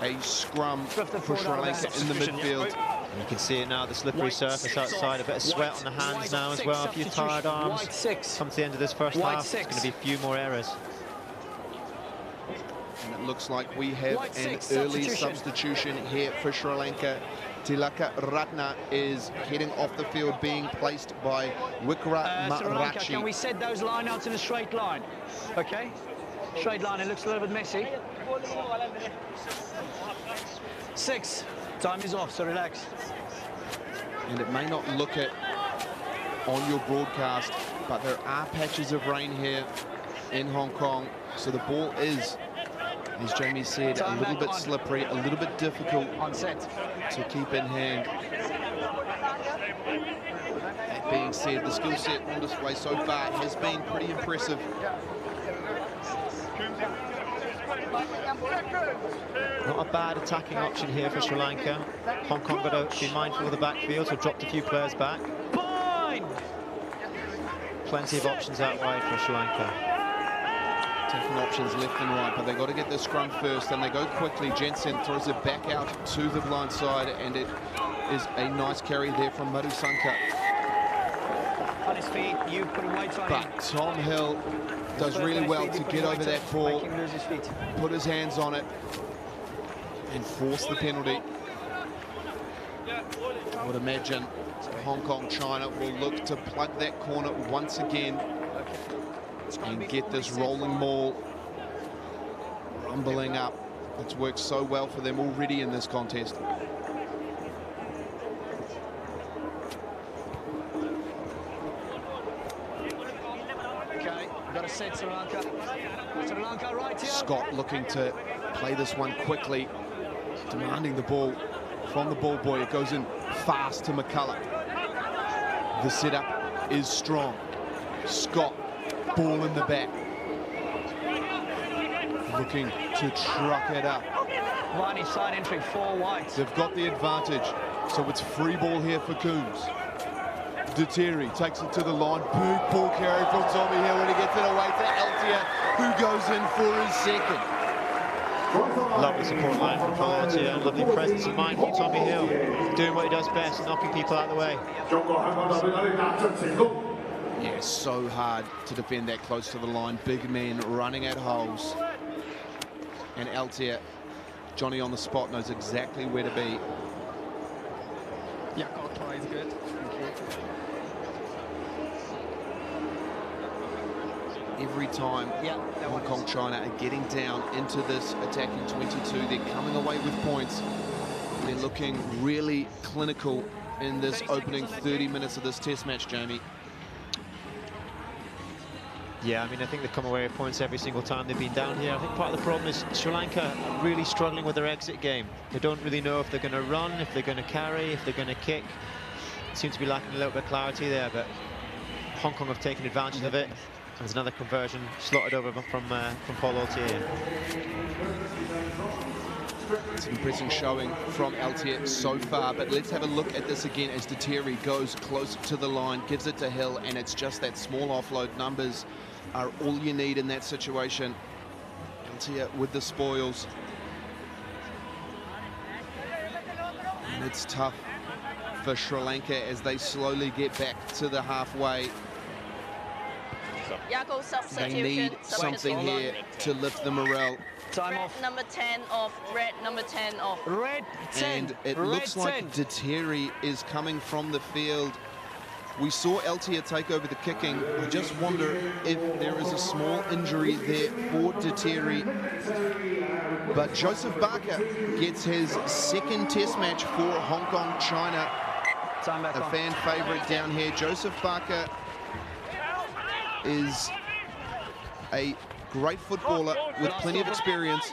a scrum for Sri Lanka in the midfield. And you can see it now, the slippery surface outside, a bit of sweat on the hands now as well, a few tired arms. Come to the end of this first half, there's going to be a few more errors. And it looks like we have an early substitution here for Sri Lanka. Tilaka Ratna is heading off the field, being placed by Wikra Marachi. Can we set those line outs in a straight line? Okay? Straight line, it looks a little bit messy. 6. Time is off, so relax. And it may not look it on your broadcast, but there are patches of rain here in Hong Kong, so the ball is, as Jamie said, a little bit slippery, a little bit difficult to keep in hand. That being said, the skill set on display so far has been pretty impressive. Not a bad attacking option here for Sri Lanka. Hong Kong got to be mindful of the backfield, so dropped a few players back. Plenty of options out wide for Sri Lanka. Taking options left and right, but they got to get the scrum first, and they go quickly. Jensen throws it back out to the blind side, and it is a nice carry there from Madusanka. On his feet, you put him weight on him. But Tom Hill does really well to get over that ball, put his hands on it, and force the penalty. I would imagine Hong Kong China will look to plug that corner once again and get this rolling ball rumbling up. It's worked so well for them already in this contest. Okay, got to set Sri Lanka. Sri Lanka right here. Scott looking to play this one quickly, demanding the ball from the ball boy. It goes in fast to McCulloch. The setup is strong. Scott, ball in the back. Looking to truck it up. One inside entry, 4 white. They've got the advantage, so it's free ball here for Coombs. Deteri takes it to the line. Big ball carry from Tommy Hill, and he gets it away to Eltia, who goes in for his second. Lovely support line from Eltia. Lovely presence of mind from Tommy Hill. Doing what he does best, knocking people out of the way. Yeah, so hard to defend that close to the line. Big men running at holes. And Eltia, Johnny on the spot, knows exactly where to be. Yeah, goal try is good. Every time Hong Kong China are getting down into this attacking 22, they're coming away with points. They're looking really clinical in this opening 30 minutes of this test match, Jamie. Yeah, I mean, I think they come away with points every single time they've been down here. I think part of the problem is Sri Lanka really struggling with their exit game. They don't really know if they're going to run, if they're going to carry, if they're going to kick. Seems to be lacking a little bit of clarity there, but Hong Kong have taken advantage of it. And there's another conversion slotted over from Paul Altier. It's an impressive showing from Altier so far, but let's have a look at this again as Deteri goes close to the line, gives it to Hill, and it's just that small offload. Numbers are all you need in that situation. Altier with the spoils. And it's tough for Sri Lanka as they slowly get back to the halfway. They need something here to lift the morale. Time off. Number 10 off. Red number 10 off. Red 10. And it looks like Deteri is coming from the field. We saw Eltia take over the kicking. I just wonder if there is a small injury there for Deteri. But Joseph Barker gets his second test match for Hong Kong China. A fan favourite down here. Joseph Barker is a great footballer with plenty of experience.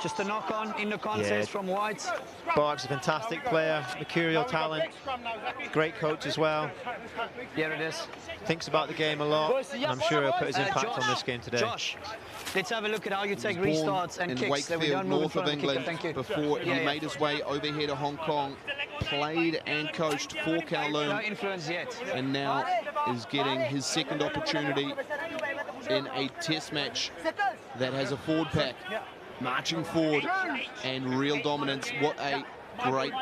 Just a knock on in the contest from White. Bark's a fantastic player, mercurial talent, great coach as well. Here it is. Thinks about the game a lot, and I'm sure he'll put his impact on this game today. Josh, let's have a look at how you take restarts and kicks. Wakefield, north of England, before he made his way over here to Hong Kong, played and coached for Kowloon. No influence yet. And now is getting his second opportunity in a test match that has a forward pack. Marching forward and real dominance. What a great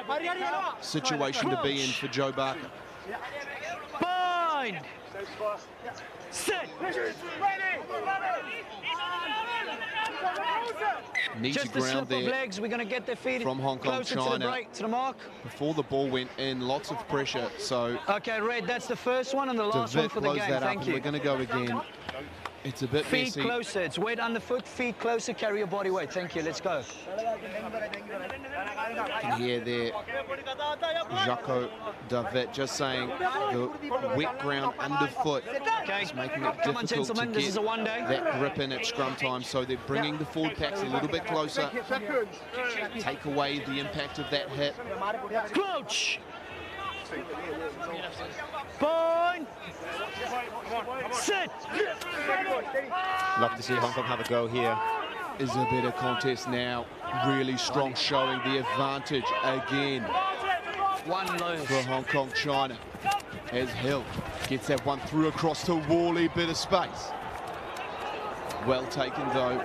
situation to be in for Joe Barker. Bind! Set! Needs Just ground a slip there of legs. We're going to get their feet from Hong Kong closer China. to the break, to the mark. Before the ball went in, lots of pressure. So okay, Red, that's the first one and the last one for the game. That Thank up you. And we're going to go again. It's a bit Feet messy. closer. It's weight underfoot. Feet closer. Carry your body weight. Thank you. Let's go. You can hear there Jaco Davet just saying the wet ground underfoot is making it Come on, difficult to gentlemen. This is a get one-day. that grip in at scrum time. So they're bringing the forward packs a little bit closer. Take away the impact of that hit. Crouch. Point. Sit. Love to see Hong Kong have a go here. Is a better contest now. Really strong showing the advantage again for Hong Kong China. As Hill gets that one through across to Worley, bit of space. Well taken though,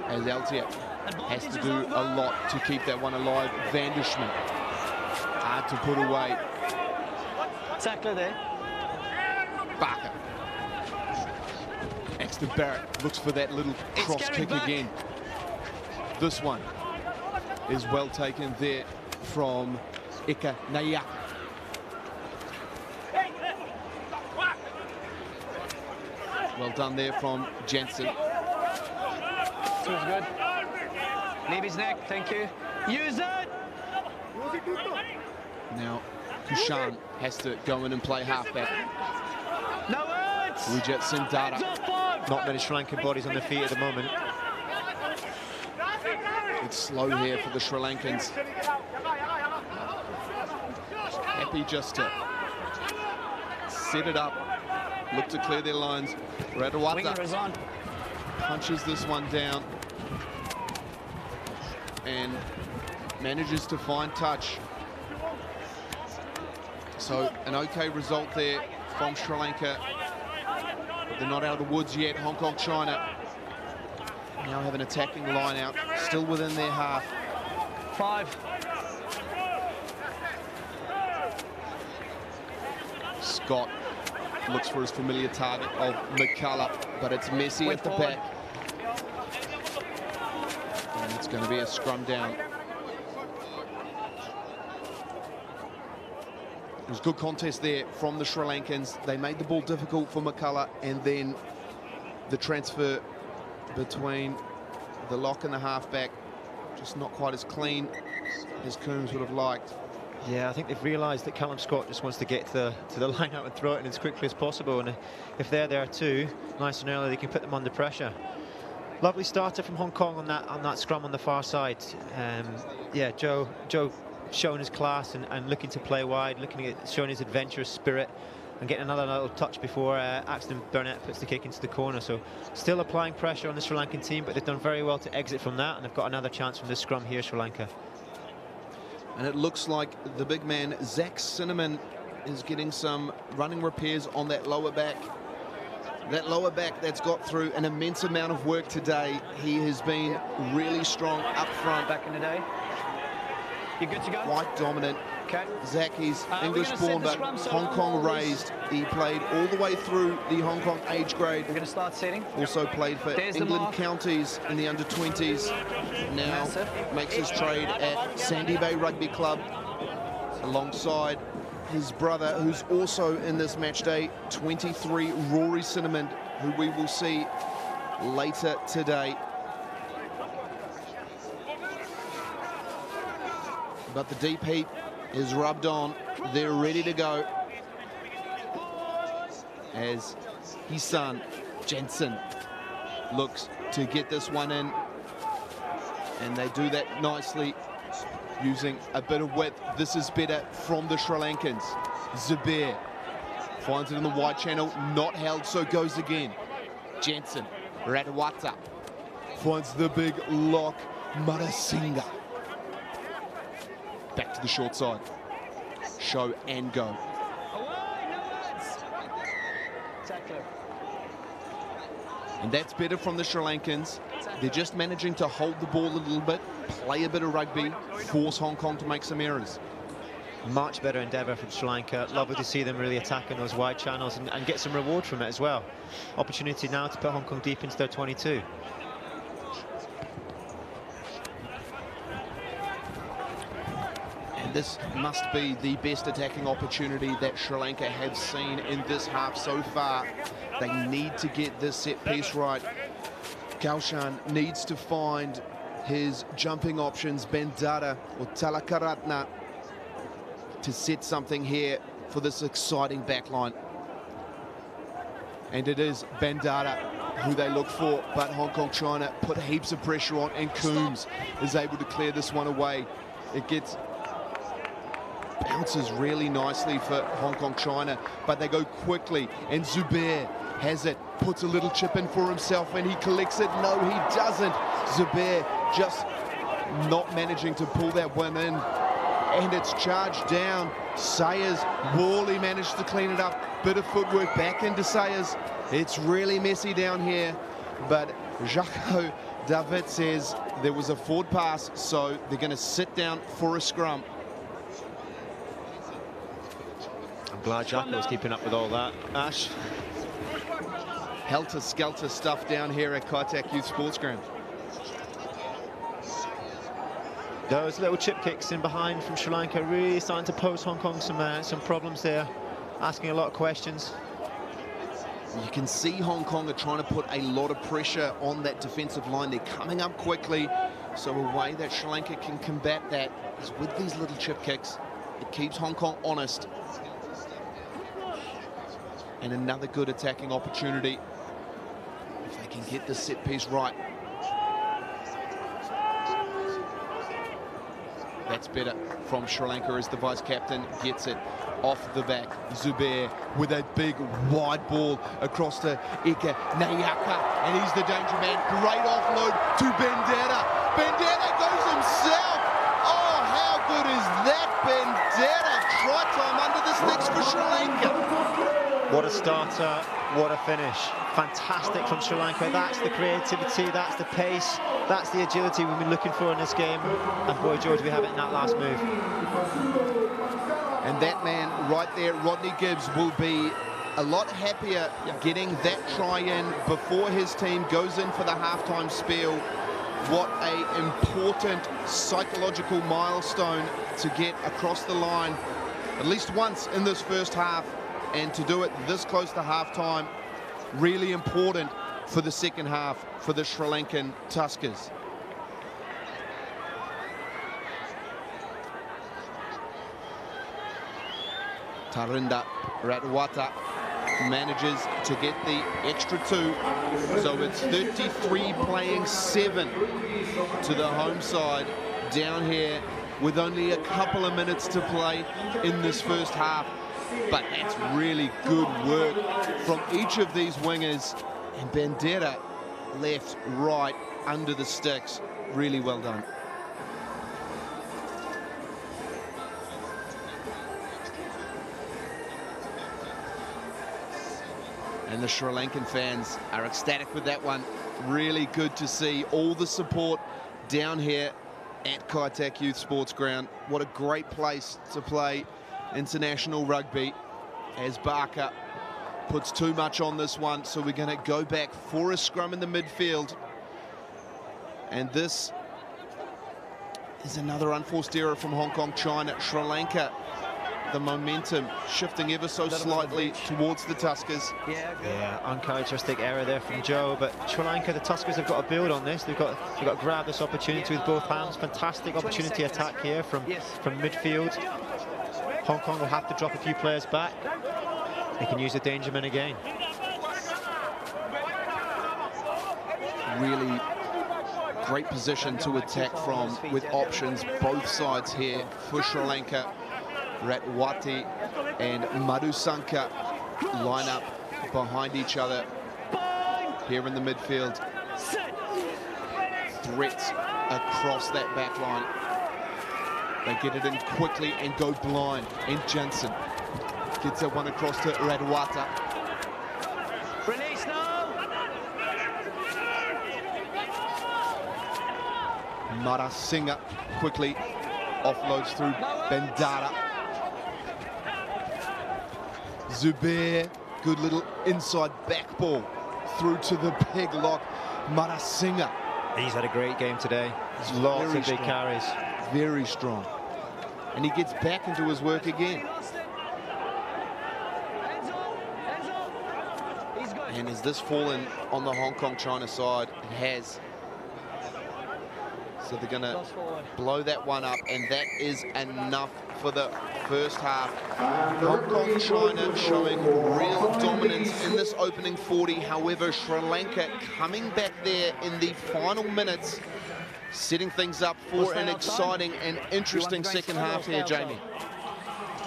as Eltier has to do a lot to keep that one alive. Vanderschmidt, hard to put away. Tackler there. Barker. Axton Barrett looks for that little cross kick again. This one is well taken there from Ika Nayak. Well done there from Jensen. Feels good. Leave his neck. Thank you. Use it. Now Kushan has to go in and play halfback. No words. Wijat Sindara. Not many Sri Lankan bodies on their feet at the moment. It's slow here for the Sri Lankans. Happy just to set it up, look to clear their lines. Radawata punches this one down and manages to find touch. So an okay result there from Sri Lanka. But they're not out of the woods yet. Hong Kong China now have an attacking line out, still within their half. 5. Scott looks for his familiar target of McCullough, but it's messy at the back. And it's going to be a scrum down. It was a good contest there from the Sri Lankans. They made the ball difficult for McCullough, and then the transfer between the lock and the halfback just not quite as clean as Coombs would have liked. Yeah, I think they've realised that Callum Scott just wants to get to the line out and throw it in as quickly as possible, and if they're there too, nice and early, they can put them under pressure. Lovely starter from Hong Kong on that scrum on the far side. Yeah, Joe showing his class and looking to play wide, showing his adventurous spirit, and getting another little touch before Axton Burnett puts the kick into the corner. So still applying pressure on the Sri Lankan team, but they've done very well to exit from that, and they've got another chance from this scrum here, Sri Lanka. And it looks like the big man, Zach Cinnamon, is getting some running repairs on that lower back. That lower back that's got through an immense amount of work today. He has been really strong up front. Back in the day. You good to go? Quite dominant. Okay. Zach, he's English-born, but Hong Kong raised. He played all the way through the Hong Kong age grade. We're going to start setting. Also played for England counties in the under-20s. Now makes his trade at Sandy Bay Rugby Club alongside his brother, who's also in this match day, 23, Rory Cinnamon, who we will see later today. But the deep heat is rubbed on. They're ready to go. As his son, Jensen, looks to get this one in. And they do that nicely, using a bit of width. This is better from the Sri Lankans. Zubair finds it in the wide channel, not held, so goes again. Jensen, Radawata finds the big lock, Marasinga. Back to the short side. Show and go. And that's better from the Sri Lankans. They're just managing to hold the ball a little bit, play a bit of rugby, force Hong Kong to make some errors. Much better endeavour from Sri Lanka. Lovely to see them really attacking those wide channels and get some reward from it as well. Opportunity now to put Hong Kong deep into their 22. And This must be the best attacking opportunity that Sri Lanka have seen in this half so far. They need to get this set piece right. Kaushan needs to find his jumping options, Bandara or Talakaratna, to set something here for this exciting backline. And it is Bandara who they look for, but Hong Kong China put heaps of pressure on, and Coombs is able to clear this one away. It bounces really nicely for Hong Kong China, but they go quickly, and Zubair has it, puts a little chip in for himself, and he collects it. No, he doesn't. Zubair just not managing to pull that one in, and it's charged down. Sayers, Worley managed to clean it up. Bit of footwork back into Sayers. It's really messy down here, but Jaco David says there was a forward pass, so they're going to sit down for a scrum. I'm glad Jaco was keeping up with all that. Ash. Helter-skelter stuff down here at Kai Tak Youth Sports Ground. Those little chip kicks in behind from Sri Lanka really starting to pose Hong Kong some problems there, asking a lot of questions. You can see Hong Kong are trying to put a lot of pressure on that defensive line. They're coming up quickly, so a way that Sri Lanka can combat that is with these little chip kicks. It keeps Hong Kong honest. And another good attacking opportunity if they can get the set piece right. That's better from Sri Lanka as the vice-captain gets it off the back. Zubair with a big wide ball across to Ika Nayaka, and he's the danger man. Great offload to Bandera. Bandera goes himself. Oh, how good is that, Bandera? Try time under the sticks for Sri Lanka. What a starter, what a finish. Fantastic from Sri Lanka. That's the creativity, that's the pace, that's the agility we've been looking for in this game. And boy, George, we have it in that last move. And that man right there, Rodney Gibbs, will be a lot happier getting that try in before his team goes in for the halftime spell. What a important psychological milestone to get across the line at least once in this first half. And to do it this close to halftime, really important for the second half for the Sri Lankan Tuskers. Tarinda Ratwata manages to get the extra 2. So it's 33 playing 7 to the home side down here with only a couple of minutes to play in this first half. But that's really good work from each of these wingers. And Bandera left, right, under the sticks. Really well done. And the Sri Lankan fans are ecstatic with that one. Really good to see all the support down here at Kai Tak Youth Sports Ground. What a great place to play international rugby, as Barker puts too much on this one, so we're going to go back for a scrum in the midfield. And this is another unforced error from Hong Kong China. Sri Lanka, the momentum shifting ever so slightly towards the Tuskers. Yeah, uncharacteristic error there from Joe, but Sri Lanka, the Tuskers have got to build on this. They've got to grab this opportunity with both hands. Fantastic opportunity attack here from midfield. Hong Kong will have to drop a few players back. They can use the danger men again. Really great position to attack from, with options both sides here for Sri Lanka. Ratwati and Madhusanka line up behind each other here in the midfield. Threats across that back line. They get it in quickly and go blind. And Jensen gets that one across to Radwata. Release now. Marasinga quickly offloads through Bandara. Zubair, good little inside back ball through to the big lock. Marasinga. He's had a great game today. Lots of big carries. Very strong. and he gets back into his work again. And has this fallen on the Hong Kong-China side? It has. So they're going to blow that one up, and that is enough for the first half. Hong Kong-China showing real dominance in this opening 40. However, Sri Lanka coming back there in the final minutes, setting things up for an exciting and interesting second half here, Jamie.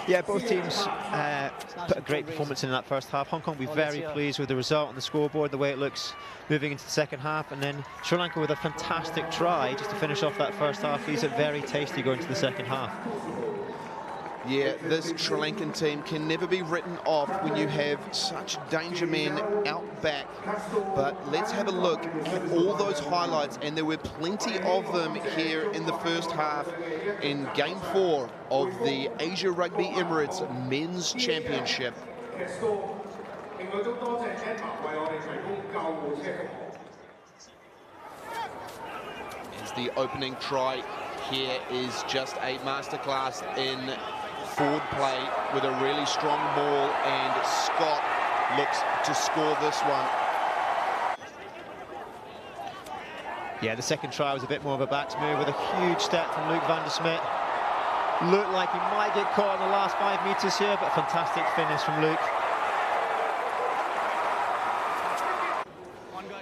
Yeah, both teams put a great performance in that first half. Hong Kong will be very pleased with the result on the scoreboard, the way it looks moving into the second half. And then Sri Lanka with a fantastic try just to finish off that first half. These are very tasty going to the second half. Yeah, this Sri Lankan team can never be written off when you have such danger men out back. But let's have a look at all those highlights, and there were plenty of them here in the first half in Game 4 of the Asia Rugby Emirates Men's Championship. As the opening try here is just a masterclass in forward play with a really strong ball, and Scott looks to score this one. Yeah, the second try was a bit more of a backs move with a huge step from Luke van der Smit. Looked like he might get caught in the last 5 meters here, but fantastic finish from Luke.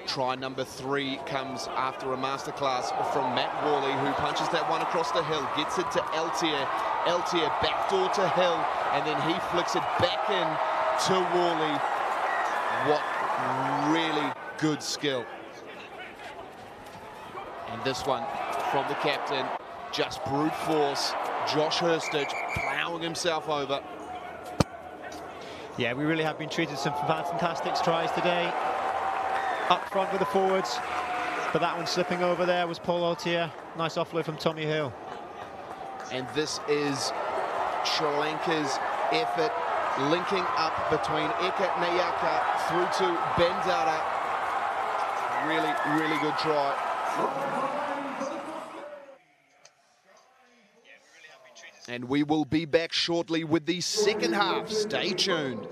Try number 3 comes after a masterclass from Matt Worley, who punches that one across the hill, gets it to Eltier. Eltier backdoor to Hill, and then he flicks it back in to Worley. What really good skill. And this one from the captain, just brute force. Josh Hurstich plowing himself over. Yeah, we really have been treated some fantastic tries today. Up front with the forwards, but that one slipping over there was Paul Eltier. Nice offload from Tommy Hill. And this is Sri Lanka's effort, linking up between Eka Nayaka through to Bendara. Really, really good try. And we will be back shortly with the second half. Stay tuned.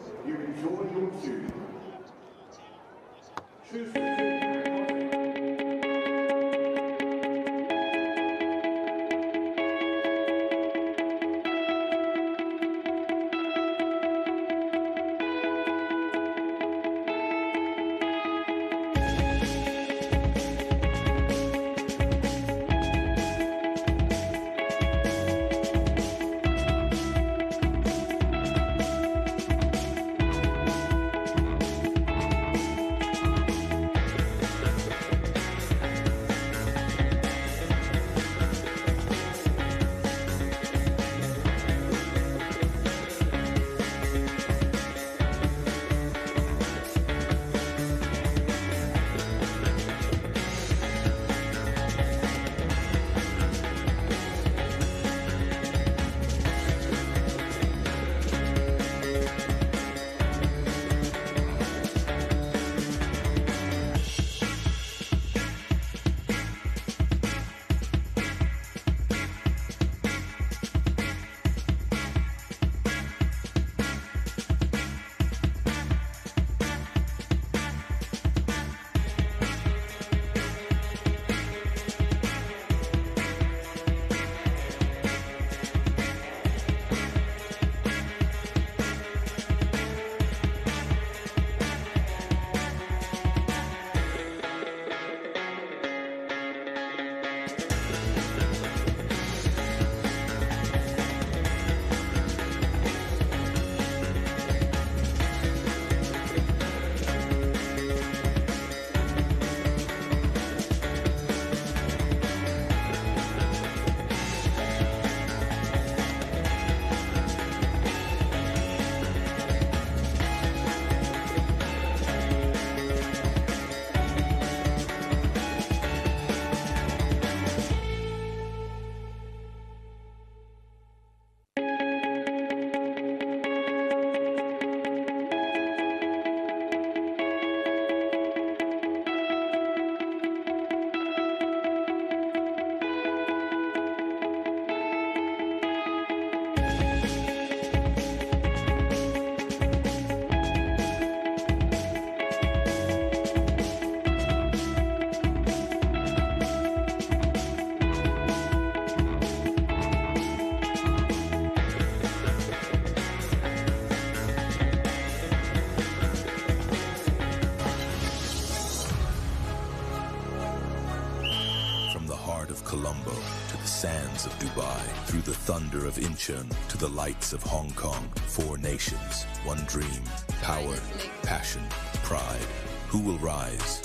Colombo to the sands of Dubai, through the thunder of Incheon to the lights of Hong Kong. 4 nations, one dream, power, passion, pride. Who will rise?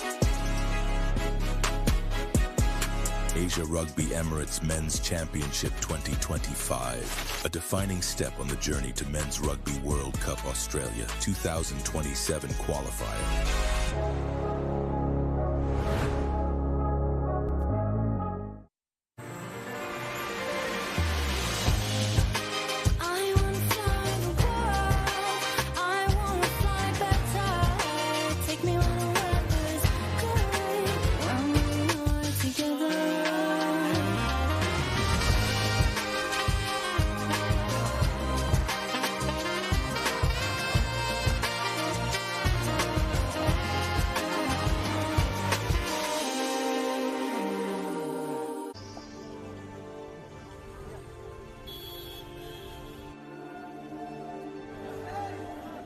Asia Rugby Emirates Men's Championship 2025, a defining step on the journey to Men's Rugby World Cup Australia 2027 qualifier.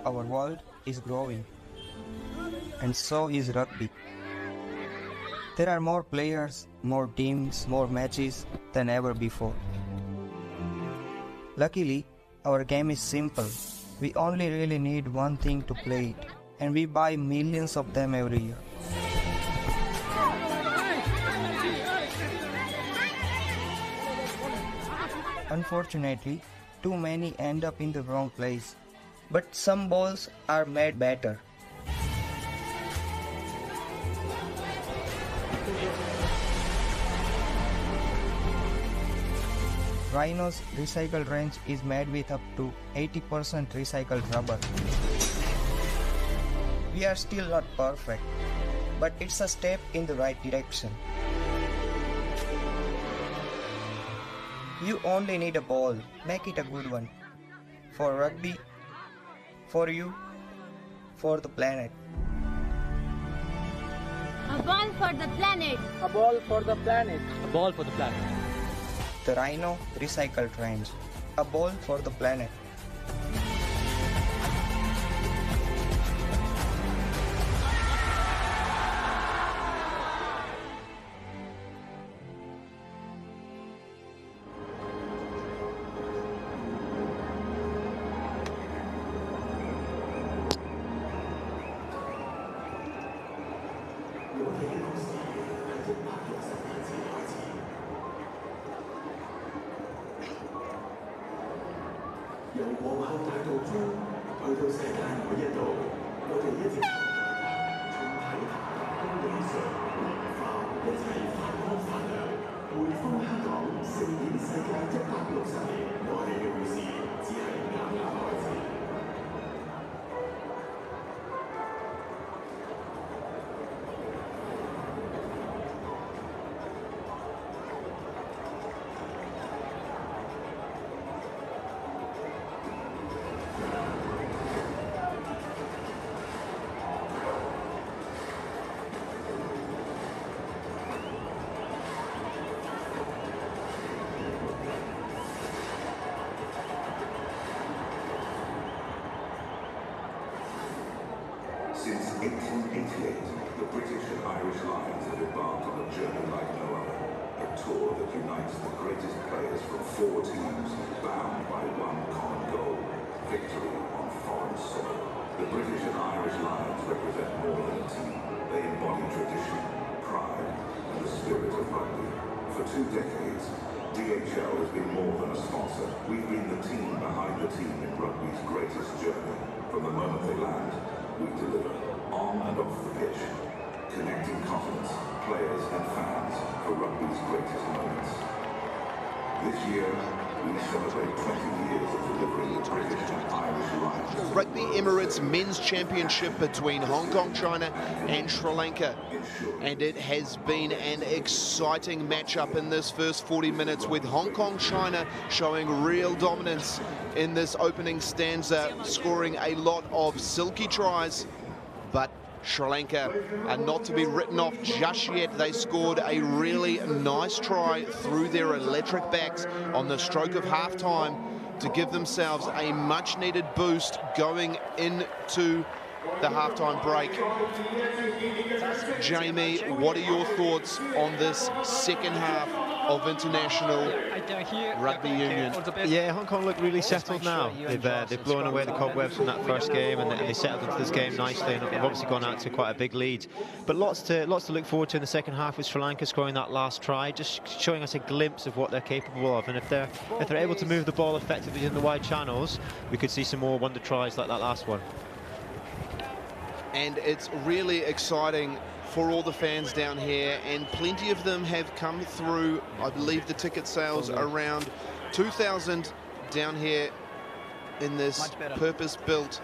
Our world is growing, and so is rugby. There are more players, more teams, more matches than ever before. Luckily, our game is simple. We only really need one thing to play it, and we buy millions of them every year. Unfortunately, too many end up in the wrong place. But some balls are made better. Rhino's recycled range is made with up to 80% recycled rubber. We are still not perfect, but it's a step in the right direction. You only need a ball, make it a good one. For rugby, for you, for the planet. A ball for the planet. A ball for the planet. A ball for the planet. The Rhino recycled range. A ball for the planet. Since 1888, the British and Irish Lions have embarked on a journey like no other. A tour that unites the greatest players from 4 teams, bound by one common goal: victory on foreign soil. The British and Irish Lions represent more than a team. They embody tradition, pride, and the spirit of rugby. For 2 decades, DHL has been more than a sponsor. We've been the team behind the team in rugby's greatest journey. From the moment they land, we deliver, on and off the pitch, connecting continents, players and fans for rugby's greatest moments. This year, we celebrate 20 years of delivering the British and Irish Lions. Rugby Emirates Men's Championship between Hong Kong, China and Sri Lanka. And it has been an exciting matchup in this first 40 minutes, with Hong Kong, China showing real dominance in this opening stanza, scoring a lot of silky tries. But Sri Lanka are not to be written off just yet. They scored a really nice try through their electric backs on the stroke of halftime to give themselves a much-needed boost going into the halftime break. Jamie, what are your thoughts on this second half? of international rugby union. Yeah, Hong Kong look really settled now. They've blown away the cobwebs from that first game, and they settled into this game nicely, and they've obviously gone out to quite a big lead. But lots to look forward to in the second half with Sri Lanka scoring that last try, just showing us a glimpse of what they're capable of. And if they're able to move the ball effectively in the wide channels, we could see some more wonder tries like that last one. And it's really exciting for all the fans down here, and plenty of them have come through. I believe the ticket sales are around 2,000 down here in this purpose-built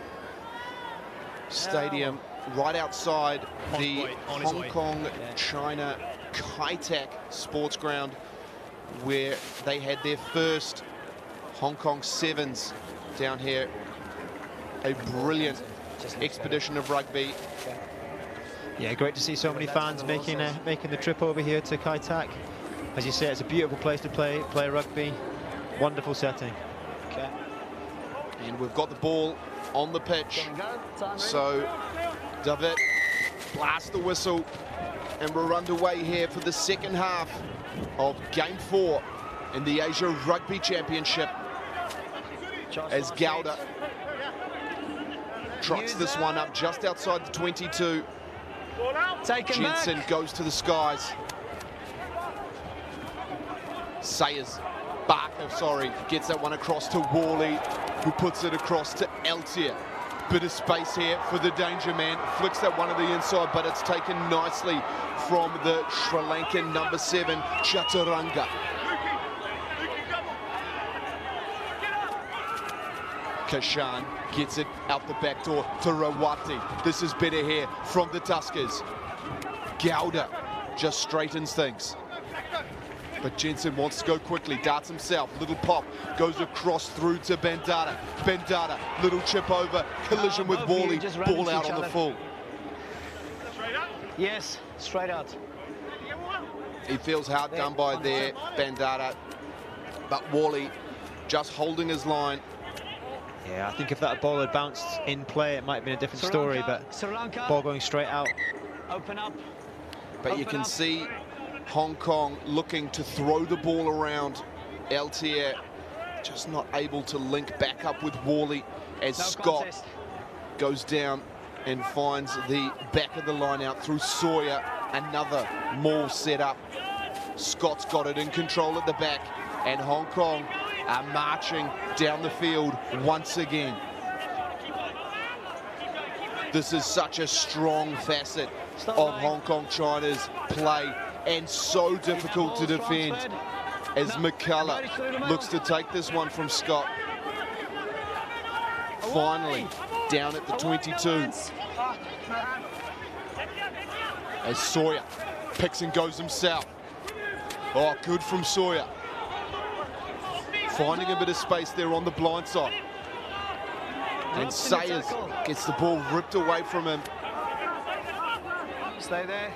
stadium right outside the Hong Kong China Kai Tak Sports Ground, where they had their first Hong Kong Sevens down here. A brilliant expedition of rugby. Yeah, great to see so many fans making the trip over here to Kai Tak. As you say, it's a beautiful place to play rugby. Wonderful setting. Okay. And we've got the ball on the pitch. So David blasts the whistle, and we're underway here for the second half of Game 4 in the Asia Rugby Championship, as Gowda trots this one up just outside the 22. Jensen goes to the skies. Sayers, Barker, sorry, gets that one across to Worley, who puts it across to Eltier. Bit of space here for the danger man. Flicks that one to the inside, but it's taken nicely from the Sri Lankan number 7, Chaturanga. Kashan gets it out the back door to Rawati. This is better here from the Tuskers. Gowda just straightens things. But Jensen wants to go quickly, darts himself, little pop, goes across through to Bandata. Bandata, little chip over, collision with Worley, ball out on the full. Yes, straight out. He feels hard done by there, Bandata. But Worley just holding his line. Yeah, I think if that ball had bounced in play, it might have been a different story, but ball going straight out. Open up. But you can see Hong Kong looking to throw the ball around. Eltier just not able to link back up with Worley as Scott goes down and finds the back of the line out through Sawyer. Another maul set up. Scott's got it in control at the back, and Hong Kong are marching down the field once again. This is such a strong facet of Hong Kong China's play, and so difficult to defend, as McCullough looks to take this one from Scott. Finally, down at the 22. As Sawyer picks and goes himself. Oh, good from Sawyer. Finding a bit of space there on the blind side. And Sayers gets the ball ripped away from him. Stay there.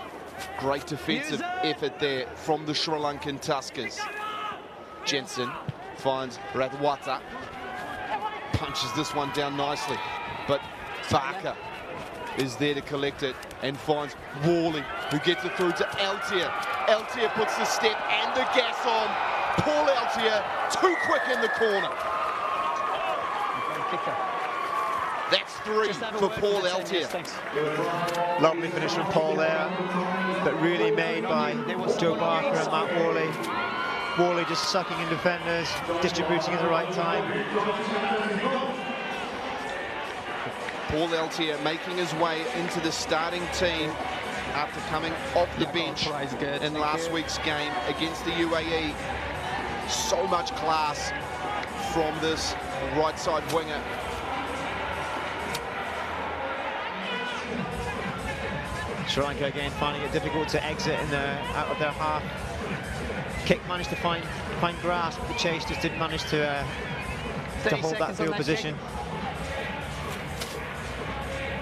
Great defensive effort there from the Sri Lankan Tuskers. Jensen finds Rathwata. Punches this one down nicely. But Barker is there to collect it and finds Worley, who gets it through to Eltier. Eltier puts the step and the gas on. Paul Eltier, too quick in the corner. That's 3 for Paul Eltier. Lovely finish from Paul there, but really made by Joe Barker and Matt Worley. Worley just sucking in defenders, distributing at the right time. Paul Eltier making his way into the starting team after coming off the bench in last week's game against the UAE. So much class from this right side winger. Sri Lanka again finding it difficult to exit out of their half. Kick managed to find grasp, but Chase just didn't manage to hold that field position.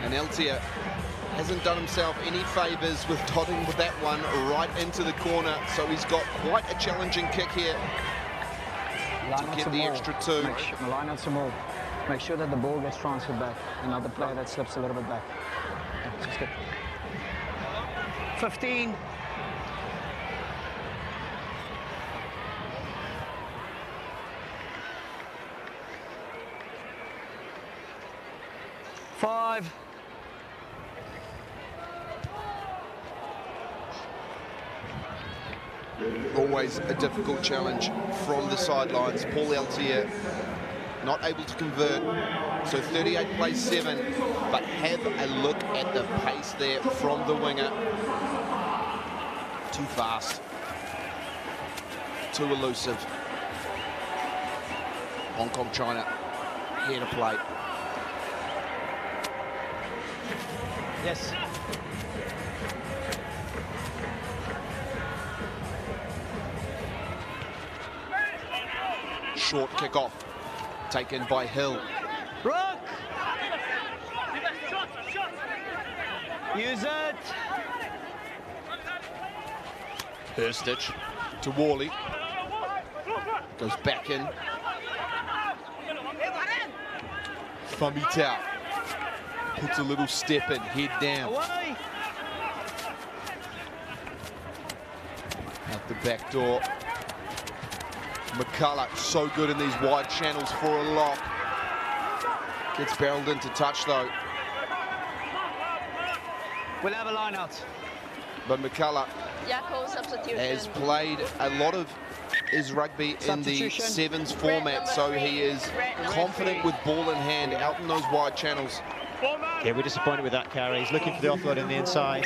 And Eltier hasn't done himself any favours with totting with that one right into the corner, so he's got quite a challenging kick here to get the extra 2. Line out some more. Make sure that the ball gets transferred back. Another player that slips a little bit back. Okay, just good. 15. 5. Always a difficult challenge from the sidelines. Paul Eltier not able to convert. So 38 plays 7, but have a look at the pace there from the winger. Too fast. Too elusive. Hong Kong, China, here to play. Yes. Short kickoff taken by Hill. Rook! Use it! Hurstich to Worley. Goes back in. Famitau puts a little step in, head down. Away. Out the back door. McCulloch, so good in these wide channels for a lock. Gets barreled into touch though. We'll have a line out. But McCulloch has played a lot of his rugby in the sevens format, so he is confident with ball in hand out in those wide channels. Yeah, we're disappointed with that carry. He's looking for the offload in the inside.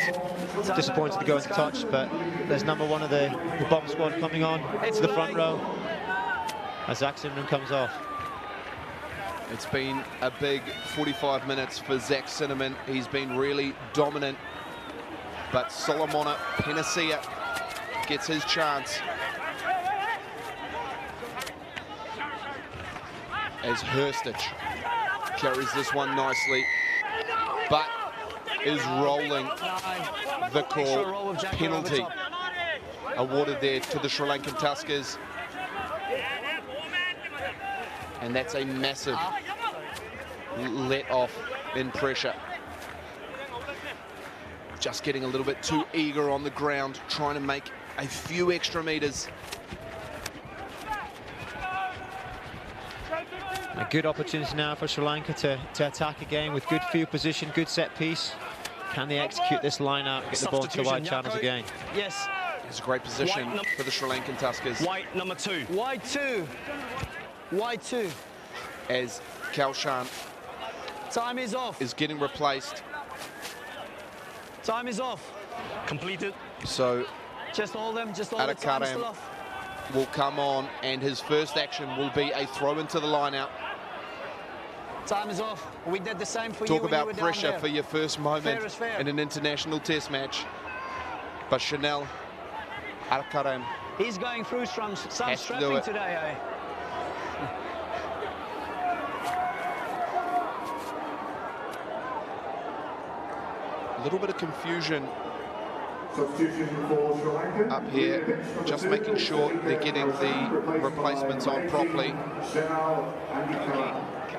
Disappointed to go into touch, but there's number 1 of the bomb squad coming on to the front row as Zach Simon comes off. It's been a big 45 minutes for Zach Cinnamon. He's been really dominant, but Solomona Penasia gets his chance as Hurstich carries this one nicely, but is rolling. The call, penalty awarded there to the Sri Lankan Tuskers. And that's a massive let off in pressure. Just getting a little bit too eager on the ground, trying to make a few extra meters. A good opportunity now for Sri Lanka to attack again with good field position, good set piece. Can they execute this line out, get the ball into wide channels again? Yes. It's a great position for the Sri Lankan Tuskers. White number 2. White 2. White 2. As Kalshan Time is off. is getting replaced. Time is off. Completed. So Just hold them. Just hold them. Time is still Adakaram off. will come on, and his first action will be a throw into the line out. Time is off. We did the same for you. Talk when you about were down pressure there. for your first moment Fair is fair. in an international test match. But Chanel Adakaram He's going through some has to do strapping it. today, eh? A little bit of confusion Substitution for Sri Lanka. up here, just making sure they're getting the replacements on properly.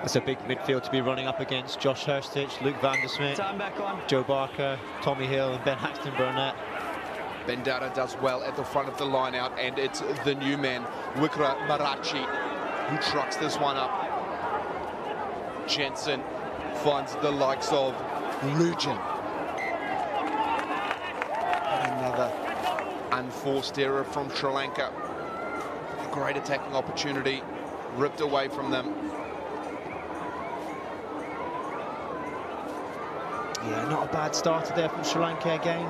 It's a big midfield to be running up against. Josh Hurstich, Luke van der Smit, Time back on. Joe Barker, Tommy Hill and Ben Haxton Burnett. Bendara does well at the front of the line out, and it's the new man, Wikra Marachi, who trucks this one up. Jensen finds the likes of Lujan. Another unforced error from Sri Lanka. A great attacking opportunity ripped away from them. Yeah, not a bad starter there from Sri Lanka again.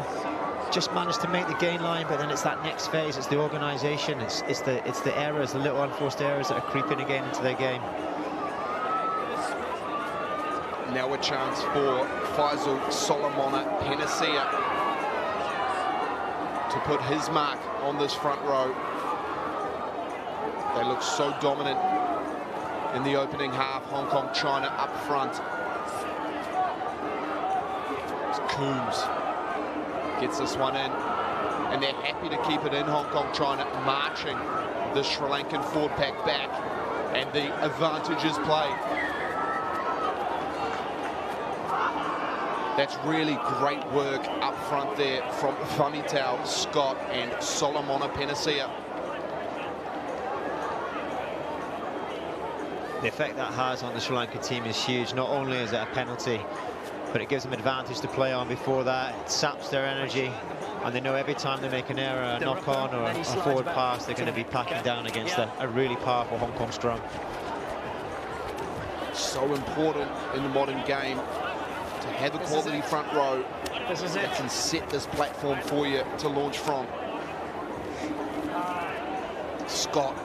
Just managed to make the gain line, but then it's that next phase, it's the organisation, it's the errors, the little unforced errors that are creeping again into their game. Now a chance for Faisal Solomona Penasia to put his mark on this front row. They look so dominant in the opening half. Hong Kong, China up front. Coombs gets this one in, and they're happy to keep it in. Hong Kong, China marching the Sri Lankan forward pack back, and the advantage is played. That's really great work up front there from Famitau, Scott and Solomona Penasia. The effect that has on the Sri Lanka team is huge. Not only is it a penalty, but it gives them advantage to play on before that. It saps their energy, and they know every time they make an error, a knock-on or a forward pass, they're going to be packing down against a really powerful Hong Kong scrum. So important in the modern game to have a quality front row that can set this platform for you to launch from. Scott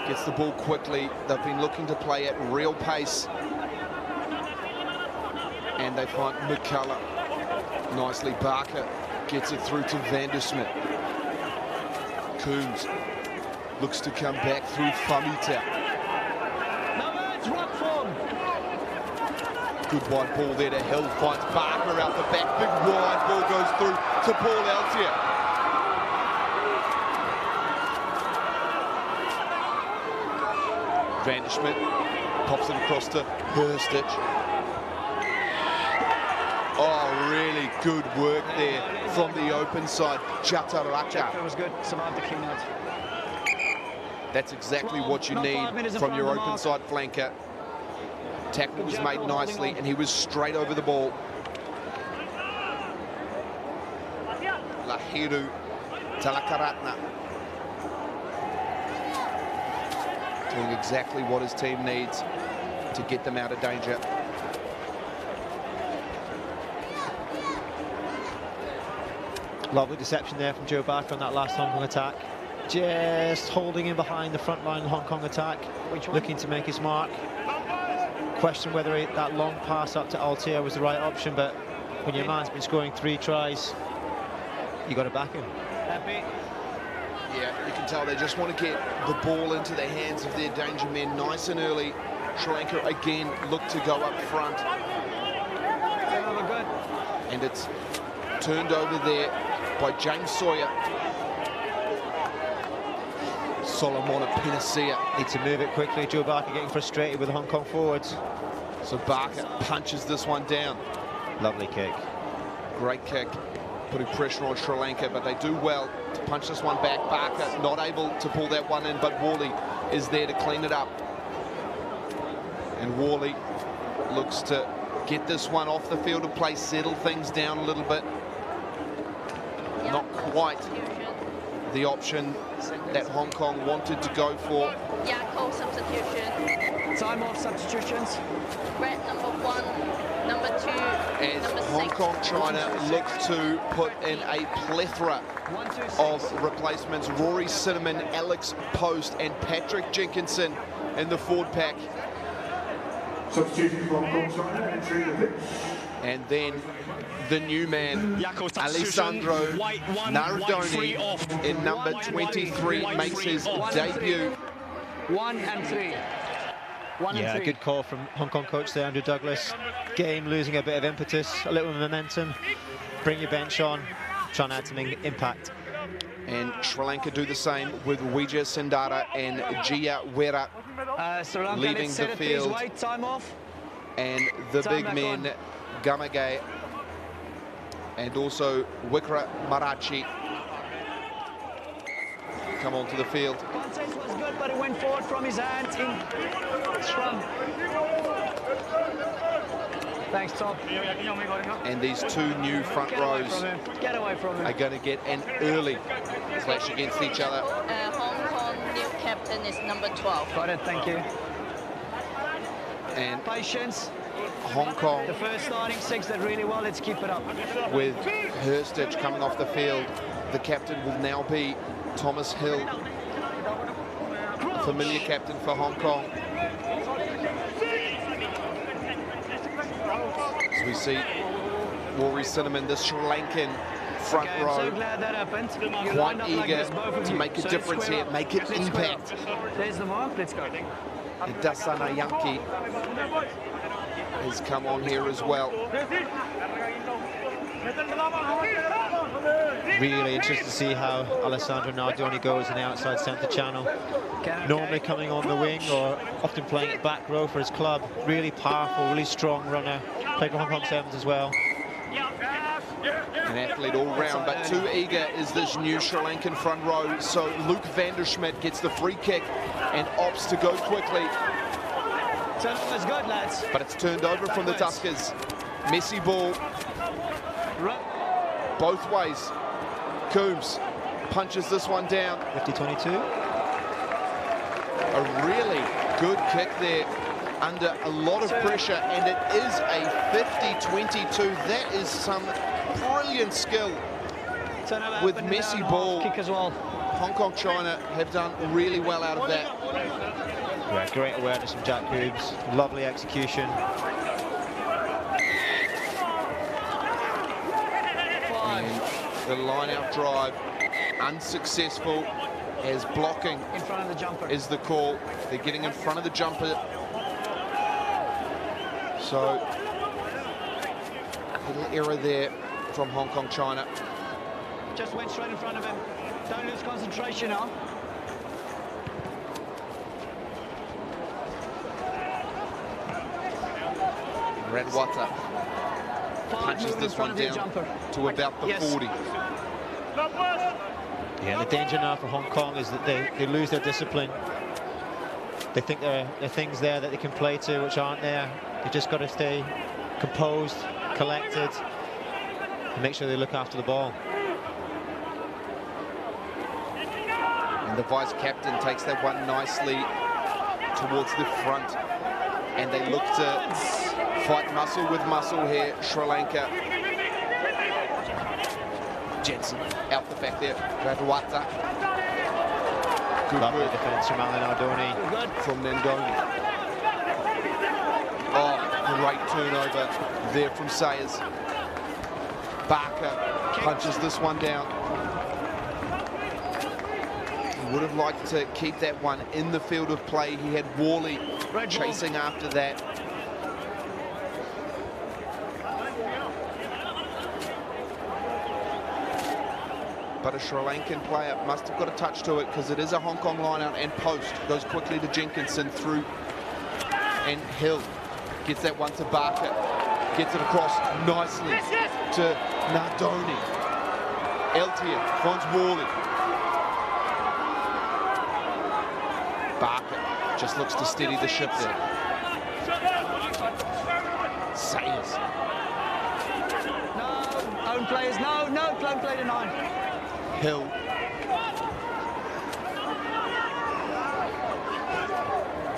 gets the ball quickly. They've been looking to play at real pace. And they find McCullough. Nicely, Barker gets it through to Vandersmith. Coombs looks to come back through Famita. Good wide ball there to Hill, finds Barker out the back. Big wide ball goes through to Paul Altier. Vandersmith pops it across to Hurstich. Oh, really good work there from the open side. Chataraka. That was good. Survived the clean out. That's exactly what you need from your open side flanker. Tackle was made nicely, and he was straight over the ball. Lahiru Talakaratna doing exactly what his team needs to get them out of danger. Lovely deception there from Joe Barker on that last Hong Kong attack. Just holding him behind the front line Hong Kong attack, looking to make his mark. Question whether that long pass up to Altier was the right option, but when your man's been scoring 3 tries, you got to back him. Yeah, you can tell they just want to get the ball into the hands of their danger men nice and early. Sri Lanka again look to go up front. And it's turned over there by James Sawyer. Solomon Penasia. Need to move it quickly. Joe Barker getting frustrated with the Hong Kong forwards. So Barker punches this one down. Lovely kick. Great kick, putting pressure on Sri Lanka, but they do well to punch this one back. Barker not able to pull that one in, but Worley is there to clean it up. And Worley looks to get this one off the field of play, settle things down a little bit. Not quite the option that Hong Kong wanted to go for. Yeah, call substitution. Time off substitutions. Red number 1, number 2, As number 6. Hong Kong trying to look to put in a plethora of replacements. Rory Cinnamon, Alex Post and Patrick Jenkinson in the forward pack. Substitution from Hong Kong, China, entering the pitch. And then the new man, Alessandro Nardoni, in number 23, makes his debut. 1 and 3. Yeah, a good call from Hong Kong coach there, Andrew Douglas. Game losing a bit of impetus, a little momentum. Bring your bench on, try and add some impact. And Sri Lanka do the same with Wijaya Sindara and Jia Wera leaving the field. Time off. And the big men, on. Gamage and also Wikra Marachi, come onto the field. Contact was good, but it went forward from his hand in scrum. Thanks, Tom. And these 2 new front rows Get away from him. are going to get an early clash against each other. Hong Kong new captain is number 12. Got it, thank you. And patience. Hong Kong, the first starting 6 did really well. Let's keep it up. With Hurstich coming off the field, the captain will now be Thomas Hill, familiar captain for Hong Kong. As we see Rory Cinnamon, the Sri Lankan front row, so glad that happened. quite eager to make a difference here, make an impact. There's the mark, let's go. Dasana Yankee has come on here as well. Really interested to see how Alessandro Nardoni goes in the outside centre channel. Normally coming on the wing or often playing at back row for his club. Really powerful, really strong runner. Played for Hong Kong Sevens as well. An athlete all round, but too eager is this new Sri Lankan front row. So Luke Vandersmith gets the free kick and opts to go quickly. Turnover's good, lads. But it's turned over from the Tuskers. Messy ball. Both ways. Coombs punches this one down. 50-22. A really good kick there under a lot of pressure, and it is a 50-22. That is some brilliant skill with messy ball. Kick as well. Hong Kong China have done really well out of that. Yeah, great awareness from Jack Coombs. Lovely execution. And the line-out drive unsuccessful, as blocking in front of the jumper is the call. They're getting in front of the jumper. So, little error there from Hong Kong China. Just went straight in front of him. Don't lose concentration now. Radwata punches this one down to about the 40. Yeah, the danger now for Hong Kong is that they lose their discipline. They think there are things there that they can play to which aren't there. They just got to stay composed, collected, and make sure they look after the ball. And the vice-captain takes that one nicely towards the front. And they look to fight muscle with muscle here, Sri Lanka. Jensen out the back there, Radwata. Good Lovely work. defence from Alan Ardoni. From Nandoni. Oh, great turnover there from Sayers. Barker punches this one down. He would have liked to keep that one in the field of play. He had Worley chasing after that. But a Sri Lankan player must have got a touch to it, because it is a Hong Kong line-out and post. Goes quickly to Jenkinson through, and Hill gets that one to Barker. Gets it across nicely to Nardoni. Eltier finds Worley. Barker just looks to steady the ship there. Sayers. No, own players, no, don't play to 9. Hill.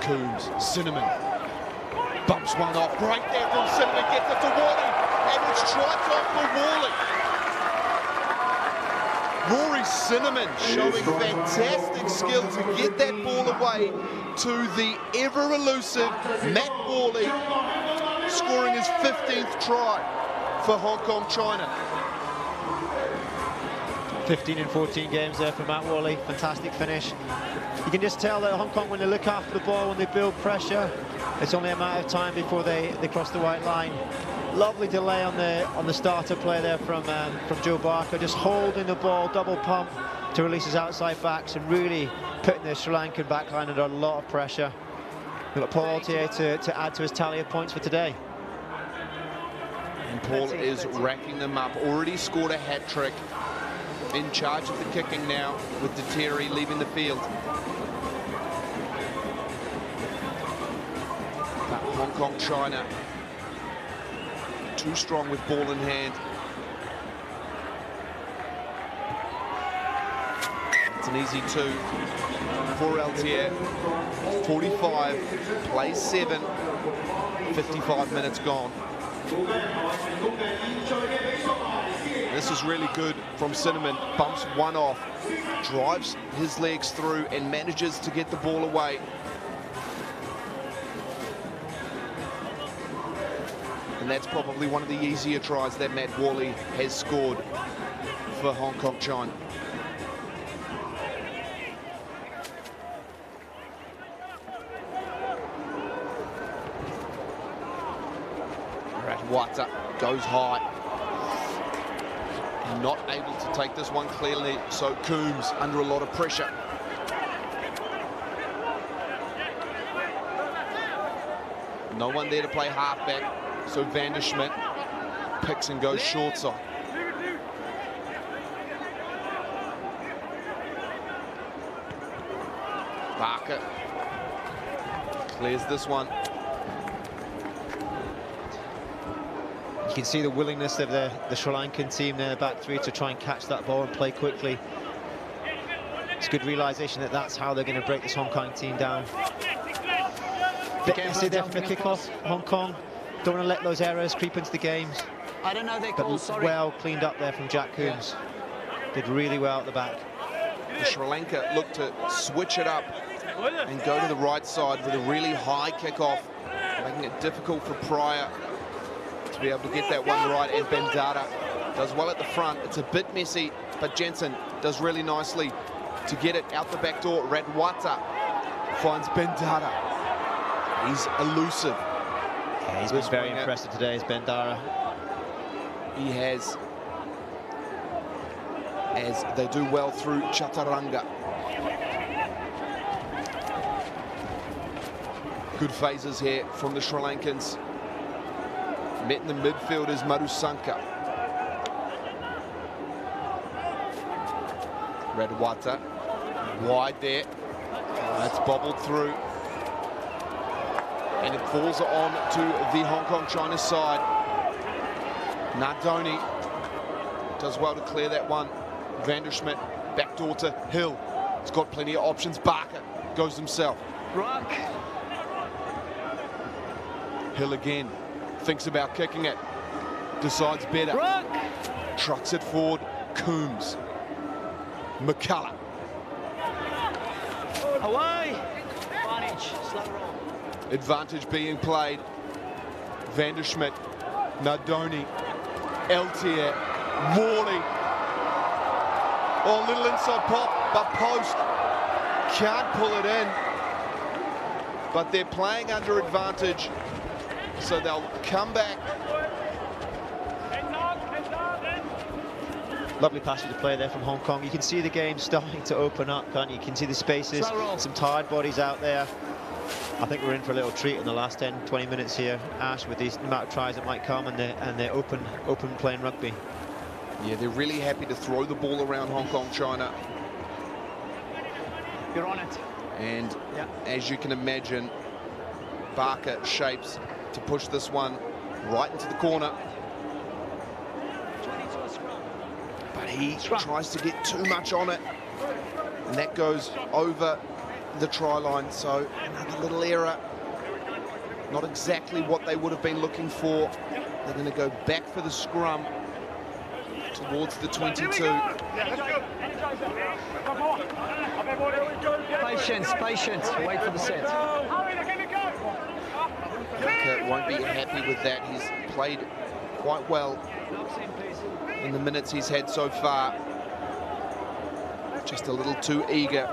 Coombs, Cinnamon. Bumps one off, great there from Cinnamon, gets it to Worley, and it's strikes off for Worley. Rory Cinnamon showing fantastic skill to get that ball away to the ever-elusive Matt Worley, scoring his 15th try for Hong Kong China. 15 in 14 games there for Matt Worley. Fantastic finish. You can just tell that Hong Kong, when they look after the ball, when they build pressure, it's only a matter of time before they cross the white line. Lovely delay on the starter play there from Joe Barker, just holding the ball, double pump to release his outside backs and really putting the Sri Lankan backline under a lot of pressure. We've got Paul Altier to add to his tally of points for today. And Paul is racking them up. Already scored a hat-trick. In charge of the kicking now, with Terry leaving the field. But Hong Kong China too strong with ball in hand. It's an easy 2 for Altier. 45, plays 7, 55 minutes gone. This is really good from Cinnamon. Bumps one off, drives his legs through and manages to get the ball away. And that's probably one of the easier tries that Matt Worley has scored for Hong Kong China. Radwata goes high. Not able to take this one clearly, so Coombs under a lot of pressure. No one there to play halfback, so Van der Schmidt picks and goes short side. Barker clears this one. You can see the willingness of the Sri Lankan team there, back three, to try and catch that ball and play quickly. It's good realisation that that's how they're going to break this Hong Kong team down. Bit messy there from the kickoff. Hong Kong don't want to let those errors creep into the games. I don't know their But calls, sorry. well cleaned up there from Jack Coombs. Did really well at the back. The Sri Lanka looked to switch it up and go to the right side with a really high kickoff, making it difficult for Pryor to be able to get that one right. And Bendata does well at the front. It's a bit messy, but Jensen does really nicely to get it out the back door. Radwata finds Bendata. He's elusive. Yeah, he's been very impressive today, is Bendara. He has, as they do well through Chaturanga. Good phases here from the Sri Lankans. Met in the midfield is Marusanka. Radwata wide there. That's bobbled through. And it falls on to the Hong Kong China side. Nardoni does well to clear that one. Vanderschmidt, backdoor to Hill. He's got plenty of options. Barker goes himself. Rock. Hill again, thinks about kicking it. Decides better. Rock. Trucks it forward. Coombs. McCullough. Away. Advantage. Slow roll. Advantage being played. Vanderschmidt. Nardoni. Eltier. Morley. Oh, little inside pop, but Post can't pull it in. But they're playing under advantage, so they'll come back. Lovely passage of play there from Hong Kong. You can see the game starting to open up, can't you? You can see the spaces, some tired bodies out there. I think we're in for a little treat in the last 10, 20 minutes here, Ash, with the amount of tries that might come and they're open playing rugby. Yeah, they're really happy to throw the ball around Hong Kong, China. You're on it. And as you can imagine, Barker shapes to push this one right into the corner. But he tries to get too much on it. And that goes over the try line. So another little error. Not exactly what they would have been looking for. They're going to go back for the scrum towards the 22. Patience, patience. Wait for the set. Lanka won't be happy with that. He's played quite well in the minutes he's had so far. Just a little too eager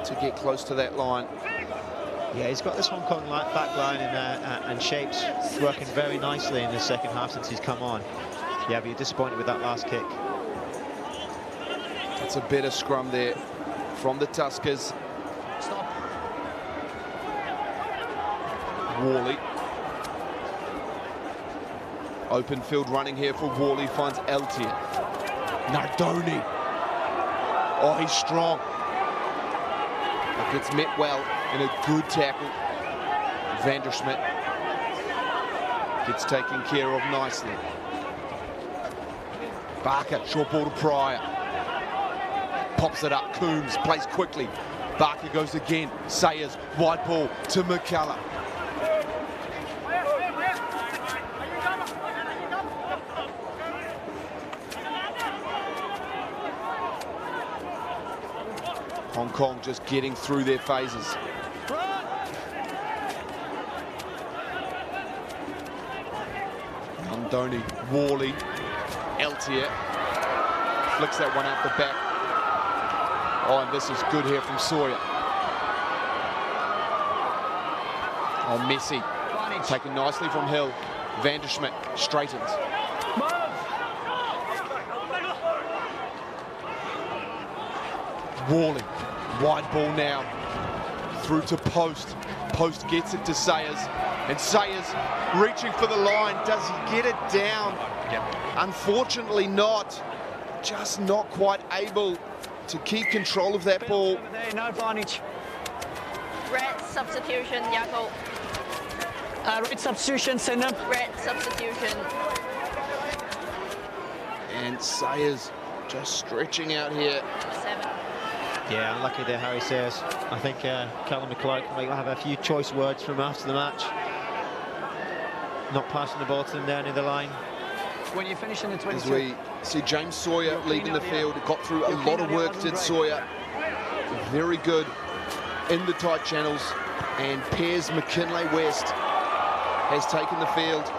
to get close to that line. Yeah, he's got this Hong Kong back line and shapes working very nicely in the second half since he's come on. Yeah, but you're disappointed with that last kick. It's a better scrum there from the Tuskers. Stop. Worley. Open field running here for Worley, finds Eltier. Nardoni. Oh, he's strong. But gets met well in a good tackle. Vanderschmidt gets taken care of nicely. Barker, short ball to Pryor. Pops it up, Coombs plays quickly. Barker goes again. Sayers, wide ball to McCullough. Hong Kong just getting through their phases. Nardoni, Worley, Eltier flicks that one out the back. Oh, and this is good here from Sawyer. Oh, Messi taken nicely from Hill. Vanderschmidt straightens. Worley, wide ball now, through to Post. Post gets it to Sayers, and Sayers reaching for the line. Does he get it down? Unfortunately not. Just not quite able to keep control of that ball. No advantage. Red substitution, Yako. Red substitution, send them. Red substitution. And Sayers just stretching out here. Yeah, unlucky there, Harry Sayers. I think Callum McCulloch might have a few choice words from after the match. Not passing the ball to them down near the line. When you finish in the 22. As we see James Sawyer leading the field, got through a lot of work, did Sawyer. Very good in the tight channels. And Piers McKinley West has taken the field.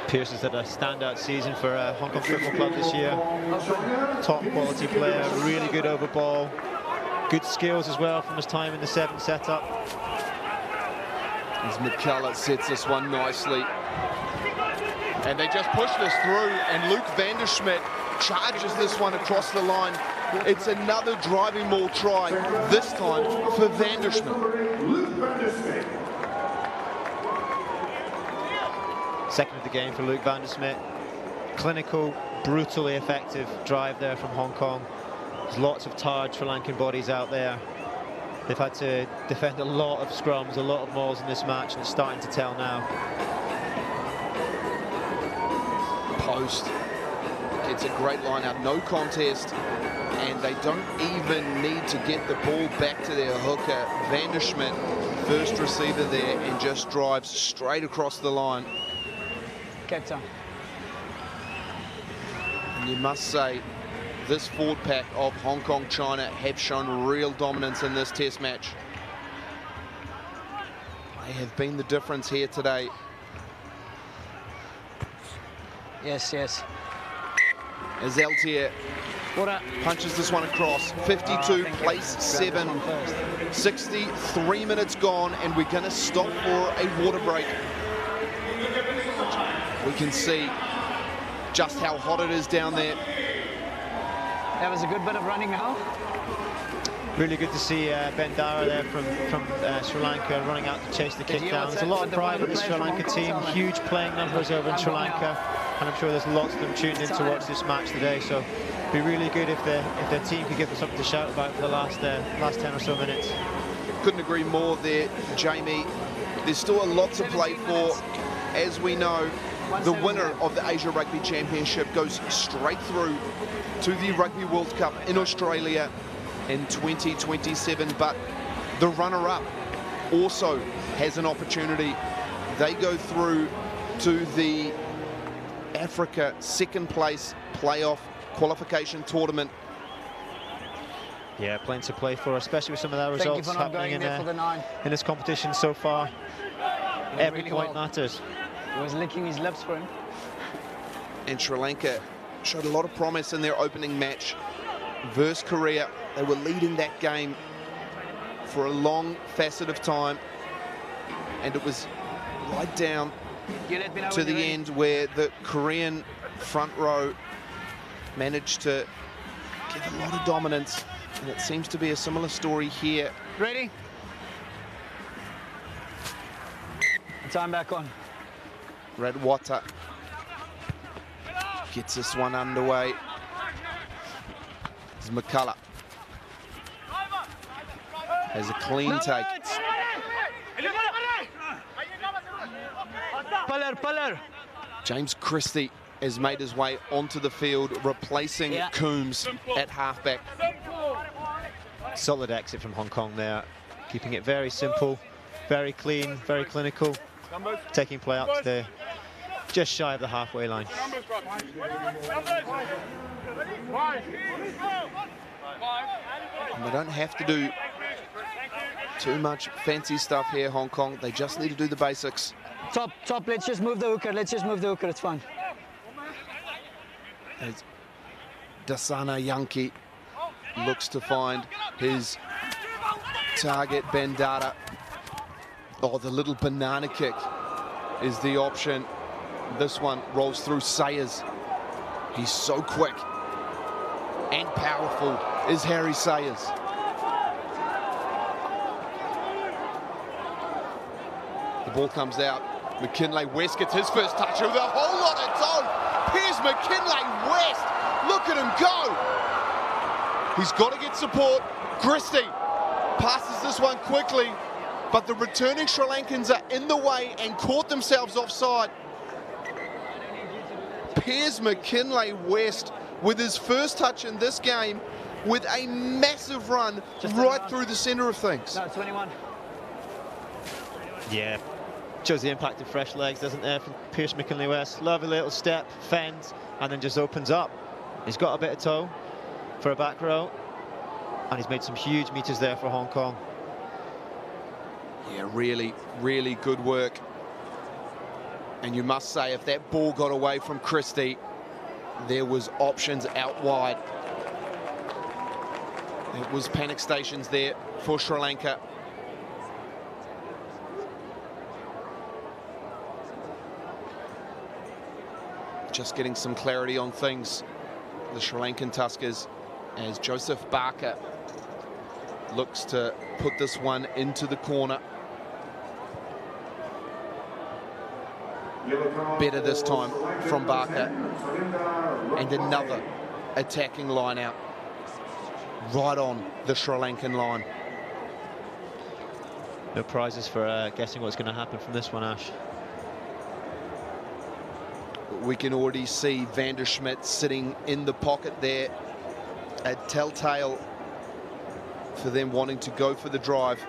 Pearce has had a standout season for Hong Kong Football Club this year. Top quality player, really good over ball. Good skills as well from his time in the 7 setup. As McCulloch sets this one nicely. And they just push this through, and Luke van der Schmidt charges this one across the line. It's another driving maul try, this time for van der Schmidt. Second of the game for Luke van der Schmidt. Clinical, brutally effective drive there from Hong Kong. There's lots of tired Sri Lankan bodies out there. They've had to defend a lot of scrums, a lot of mauls in this match, and it's starting to tell now. Post gets a great line out, no contest, and they don't even need to get the ball back to their hooker. Van der Schmidt, first receiver there, and just drives straight across the line. And you must say, this forward pack of Hong Kong China have shown real dominance in this test match. They have been the difference here today. Yes, yes. As Altier punches this one across. 52, place 7. 63 minutes gone, and we're going to stop for a water break. We can see just how hot it is down there. That was a good bit of running now. Really good to see Bendara there from Sri Lanka running out to chase the kick down. There's a lot of pride in the Sri Lanka team, huge playing numbers over in Sri Lanka, and I'm sure there's lots of them tuned in to watch this match today. So it'd be really good if their team could give them something to shout about for the last 10 or so minutes. Couldn't agree more there, Jamie. There's still a lot to play for. As we know, the winner of the Asia Rugby Championship goes straight through to the Rugby World Cup in Australia in 2027, but the runner-up also has an opportunity. They go through to the Africa second place playoff qualification tournament. Yeah, plenty to play for, especially with some of the results happening in this competition so far. Every point matters. He was licking his lips for him. And Sri Lanka showed a lot of promise in their opening match versus Korea. They were leading that game for a long facet of time, and it was right down to the end where the Korean front row managed to give a lot of dominance, and it seems to be a similar story here. Ready? Time back on. Radwata gets this one underway. It's McCulloch. Has a clean take. James Christie has made his way onto the field, replacing Coombs at halfback. Solid exit from Hong Kong there, keeping it very simple, very clean, very clinical, taking play up to the just shy of the halfway line. And they don't have to do too much fancy stuff here, Hong Kong. They just need to do the basics. Top, let's just move the hooker, it's fine. As Dasana Yankee looks to find his target, Bendara. Oh, the little banana kick is the option. This one rolls through Sayers. He's so quick and powerful is Harry Sayers. The ball comes out. McKinley West gets his first touch with a whole lot of its own. Here's McKinley West. Look at him go. He's got to get support. Christie passes this one quickly. but the returning Sri Lankans are in the way and caught themselves offside. Piers McKinlay-West with his first touch in this game with a massive run right through the centre of things. No, 21. Yeah, shows the impact of fresh legs, doesn't there, from Piers McKinlay-West. Lovely little step, fends, and then just opens up. He's got a bit of toe for a back row, and he's made some huge meters there for Hong Kong. Yeah, really, really good work. And you must say, if that ball got away from Christie, there was options out wide. It was panic stations there for Sri Lanka. Just getting some clarity on things, the Sri Lankan Tuskers, as Joseph Barker looks to put this one into the corner. Better this time from Barker. And another attacking line out right on the Sri Lankan line. No prizes for guessing what's going to happen from this one, Ash. We can already see Van der Schmidt sitting in the pocket there. A telltale for them wanting to go for the drive.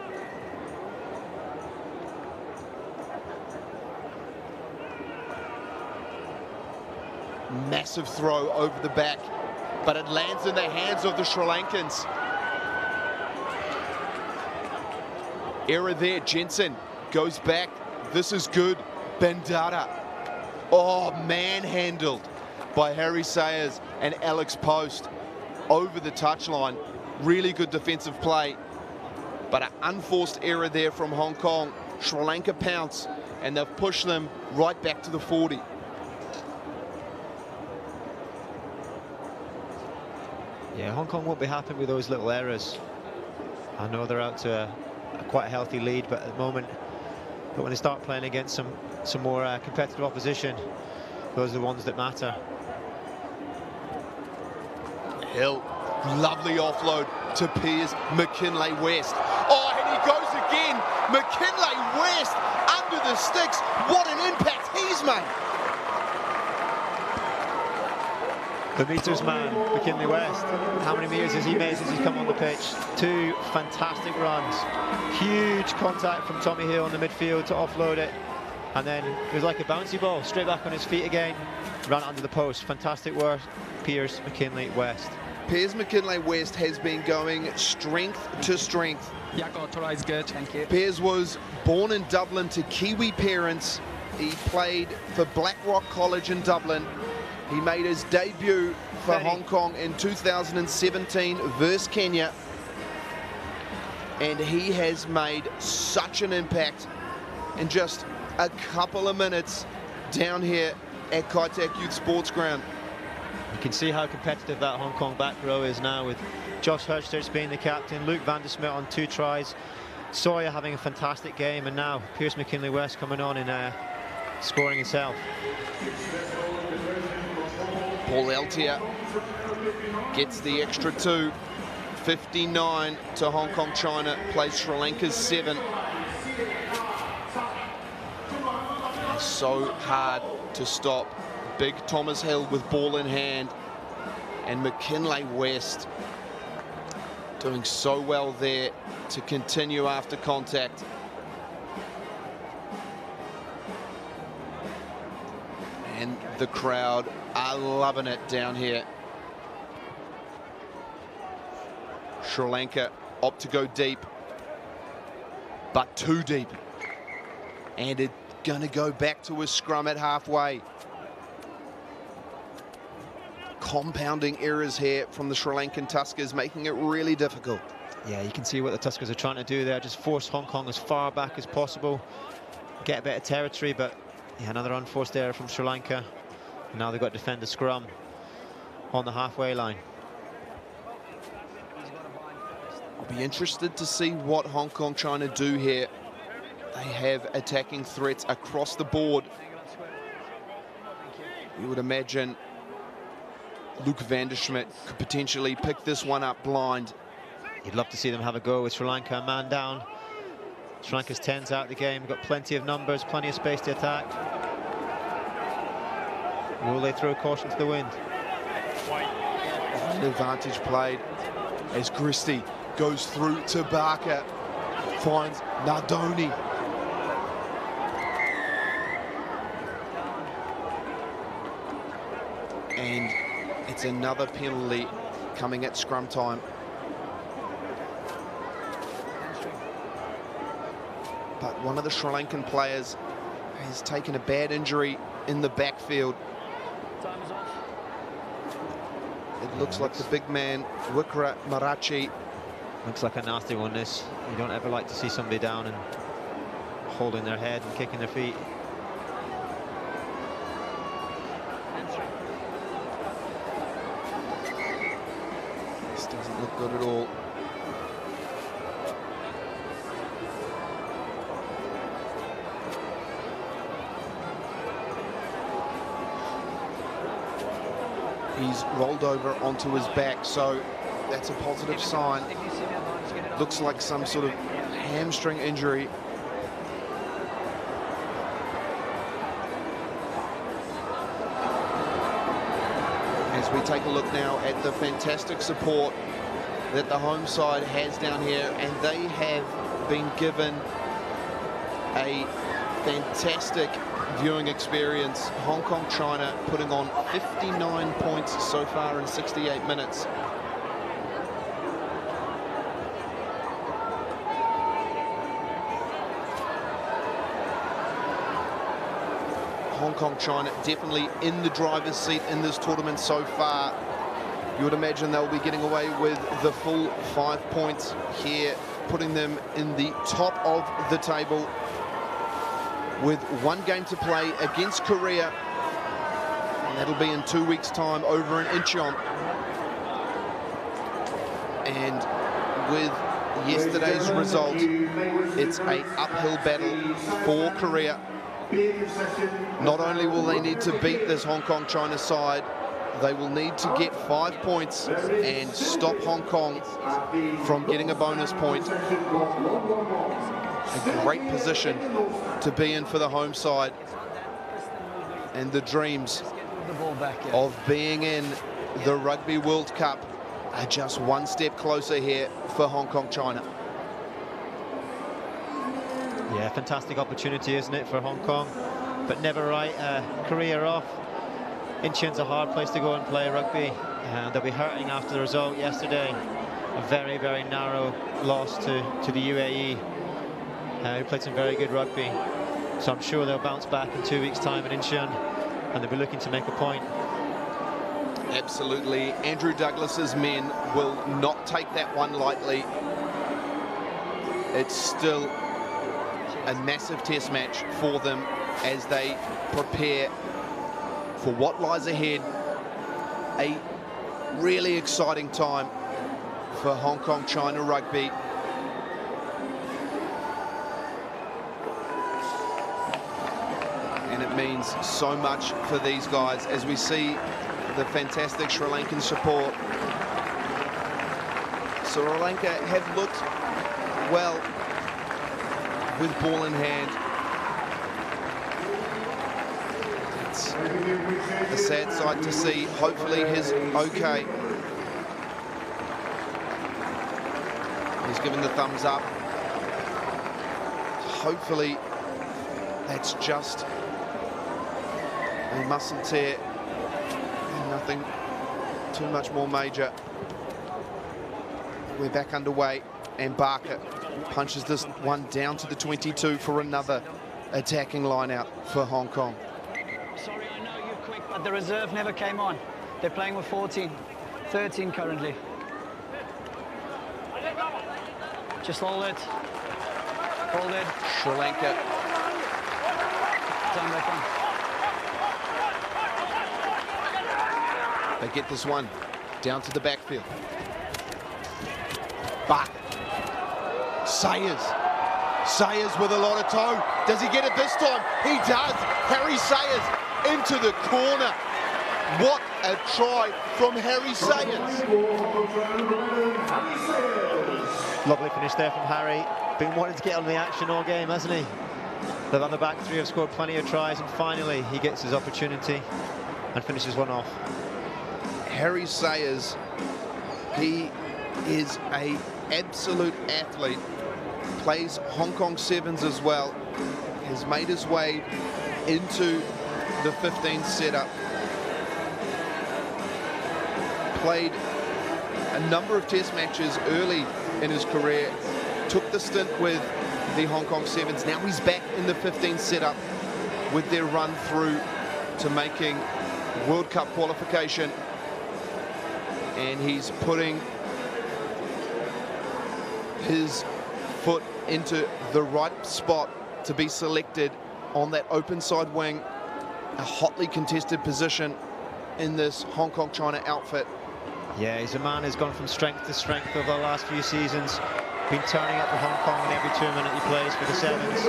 Massive throw over the back, but it lands in the hands of the Sri Lankans. Error there, Jensen goes back. This is good. Bandara. Oh, manhandled by Harry Sayers and Alex Post over the touchline. Really good defensive play, but an unforced error there from Hong Kong. Sri Lanka pounce, and they've pushed them right back to the 40. Yeah, Hong Kong won't be happy with those little errors. I know they're out to a quite healthy lead, but at the moment, when they start playing against some more competitive opposition, those are the ones that matter. Hill, lovely offload to Piers McKinlay-West. Oh, and he goes again. McKinlay-West under the sticks. What an impact he's made. The meters man, McKinlay-West. How many meters has he made since he's come on the pitch? 2 fantastic runs. Huge contact from Tommy Hill in the midfield to offload it. And then it was like a bouncy ball, straight back on his feet again. Ran under the post. Fantastic work, Piers McKinlay-West. Piers McKinlay-West has been going strength to strength. Yago is good, thank you. Piers was born in Dublin to Kiwi parents. He played for Blackrock College in Dublin. He made his debut for Hong Kong in 2017 versus Kenya. And he has made such an impact in just a couple of minutes down here at Kai Tak Youth Sports Ground. You can see how competitive that Hong Kong back row is now, with Josh Hursters being the captain, Luke Van der Schmidt on 2 tries, Sawyer having a fantastic game, and now Piers McKinlay-West coming on and scoring himself. Paul Eltier gets the extra 2. 59 to Hong Kong, China, plays Sri Lanka's 7. It's so hard to stop. Big Thomas Hill with ball in hand, and McKinlay-West doing so well there to continue after contact. And the crowd are loving it down here. Sri Lanka opt to go deep, but too deep. And it's going to go back to a scrum at halfway. Compounding errors here from the Sri Lankan Tuskers, making it really difficult. Yeah, you can see what the Tuskers are trying to do there. Just force Hong Kong as far back as possible, get a bit of territory, but yeah, another unforced error from Sri Lanka. And now they've got to defend the scrum on the halfway line. I'll be interested to see what Hong Kong trying to do here. They have attacking threats across the board. You would imagine Luke Van der Schmidt could potentially pick this one up blind. You'd love to see them have a go with Sri Lanka, man down. Sri Lanka's 10's out of the game, got plenty of numbers, plenty of space to attack. Will they throw caution to the wind? Advantage played as Christie goes through to Barker, finds Nardoni. And it's another penalty coming at scrum time. But one of the Sri Lankan players has taken a bad injury in the backfield. It looks like the big man, Wikra Marachi. Looks like a nasty one, this. You don't ever like to see somebody down and holding their head and kicking their feet. This doesn't look good at all. He's rolled over onto his back, so that's a positive sign. Looks like some sort of hamstring injury. As we take a look now at the fantastic support that the home side has down here, and they have been given a fantastic viewing experience. Hong Kong, China putting on 59 points so far in 68 minutes. Hong Kong, China definitely in the driver's seat in this tournament so far. You would imagine they'll be getting away with the full 5 points here, putting them in the top of the table with one game to play against Korea, and that'll be in 2 weeks' time over in Incheon. And with yesterday's result, it's an uphill battle for Korea. Not only will they need to beat this Hong Kong China side, they will need to get 5 points and stop Hong Kong from getting a bonus point. A great position to be in for the home side, and the dreams of being in the Rugby World Cup are just one step closer here for Hong Kong China. Yeah, fantastic opportunity, isn't it, for Hong Kong, but never right. Korea off. Incheon's a hard place to go and play rugby. They'll be hurting after the result yesterday. A very, very narrow loss to the UAE. Who played some very good rugby. So I'm sure they'll bounce back in 2 weeks' time in Incheon, and they'll be looking to make a point. Absolutely. Andrew Douglas's men will not take that one lightly. It's still a massive test match for them as they prepare for what lies ahead. A really exciting time for Hong Kong China rugby. And it means so much for these guys as we see the fantastic Sri Lankan support. Sri Lanka have looked well with ball in hand. It's a sad sight to see. Hopefully he's okay. He's given the thumbs up. Hopefully that's just a muscle tear and nothing too much more major. We're back underway, and Barker punches this one down to the 22 for another attacking line out for Hong Kong. Sorry, I know you're quick, but the reserve never came on. They're playing with 13 currently. Just hold it. Hold it. Sri Lanka. Time back on. They get this one down to the backfield. Barker. Sayers with a lot of toe. Does he get it this time? He does. Harry Sayers into the corner. What a try from Harry Sayers. Lovely finish there from Harry. been wanting to get on the action all game, hasn't he? The other back three have scored plenty of tries, and finally he gets his opportunity and finishes one off. Harry Sayers, he is an absolute athlete, plays Hong Kong Sevens as well, has made his way into the 15 setup, played a number of test matches early in his career, took the stint with the Hong Kong Sevens. Now he's back in the 15 setup with their run through to making World Cup qualification, and he's putting his foot into the right spot to be selected on that open side wing, a hotly contested position in this Hong Kong China outfit. Yeah, he's a man who's gone from strength to strength over the last few seasons, been turning up for Hong Kong in every tournament he plays for the Sevens.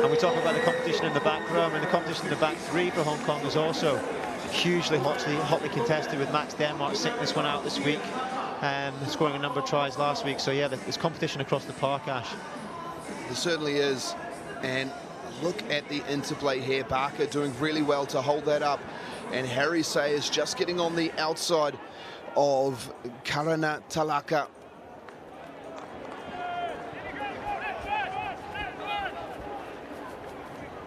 And we talk about the competition in the back row, and the competition in the back three for Hong Kong is also hugely hotly contested, with Max Denmark sitting this one out this week, scoring a number of tries last week. So yeah, there's competition across the park, Ash. There certainly is, and look at the interplay here. Barker doing really well to hold that up, and Harry Sayers just getting on the outside of Karuna Talaka.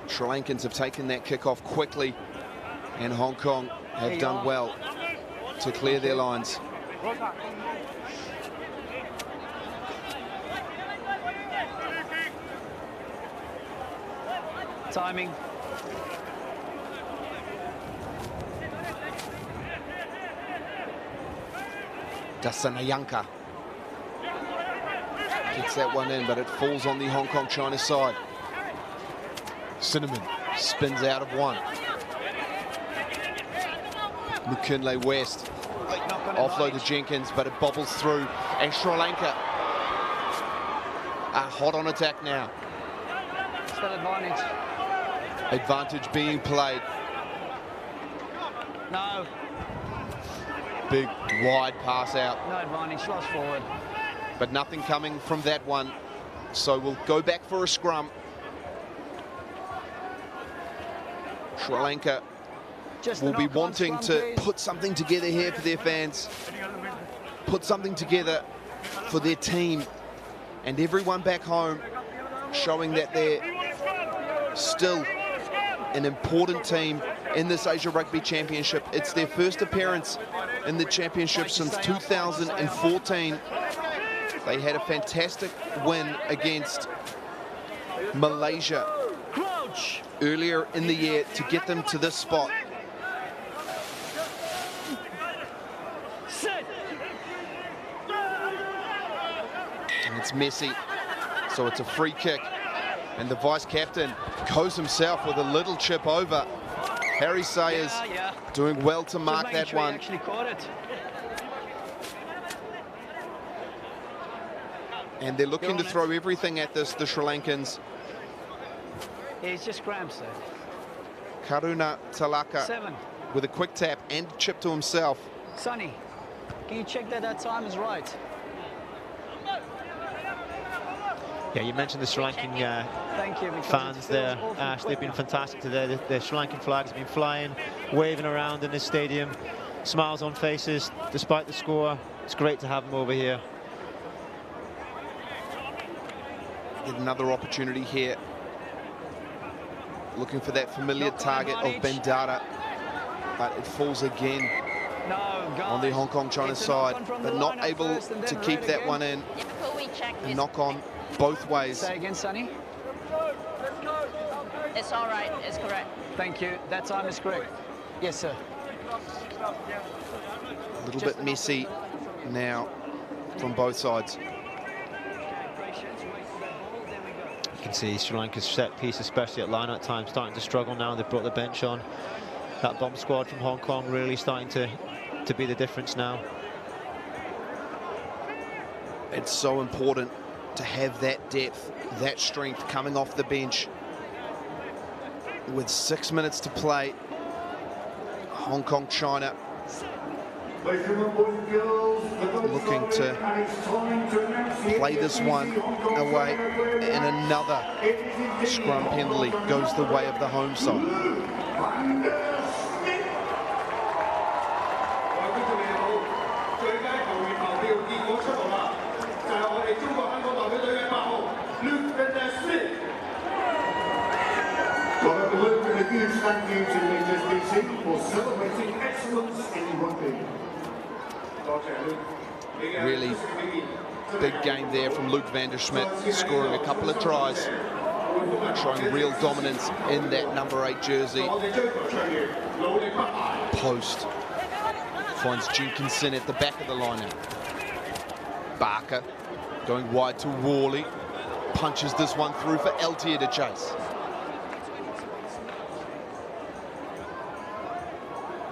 Sri Lankans have taken that kick off quickly, and Hong Kong have done well to clear their lines. Timing. Dasanayanka gets that one in, but it falls on the Hong Kong China side. Cinnamon spins out of one. McKinley West offload to Jenkins, but it bobbles through, and Sri Lanka are hot on attack now. Still advantage. Advantage being played. No. Big wide pass out. No advantage, lost forward. But nothing coming from that one. So we'll go back for a scrum. Sri Lanka will be wanting to put something together here for their fans. Put something together for their team and everyone back home, showing that they're still an important team in this Asia Rugby Championship. It's their first appearance in the championship since 2014. They had a fantastic win against Malaysia earlier in the year to get them to this spot. And it's messy, so it's a free kick. And the vice-captain goes himself with a little chip over. Harry Sayers doing well to mark that one. Actually caught it. And they're looking to throw everything at this, the Sri Lankans. He's just cramps there. Karuna Talaka with a quick tap and chip to himself. Sonny, can you check that time is right? Yeah, you mentioned the Sri Lankan fans there, Ash. They've been fantastic today. The Sri Lankan flags have been flying, waving around in this stadium. Smiles on faces, despite the score. It's great to have them over here. Get another opportunity here. Looking for that familiar target of Bandara, but it falls again on the Hong Kong China side, but not able to keep that one in. A knock on both ways. Say again, Sonny. It's all right. It's correct. Thank you. That time is correct. Yes, sir. A little bit messy now from both sides. You can see Sri Lanka's set piece, especially at line-out time, starting to struggle now. They've brought the bench on. That bomb squad from Hong Kong really starting to be the difference now. It's so important to have that depth, that strength coming off the bench. With 6 minutes to play, Hong Kong China looking to play this one away, and another scrum penalty goes the way of the home side. Thank you to HSBC for celebrating excellence in rugby. Really big game there from Luke van der Schmidt, scoring a couple of tries, showing real dominance in that number 8 jersey. Post finds Jenkinson at the back of the lineup. Barker going wide to Worley, punches this one through for Eltier to chase.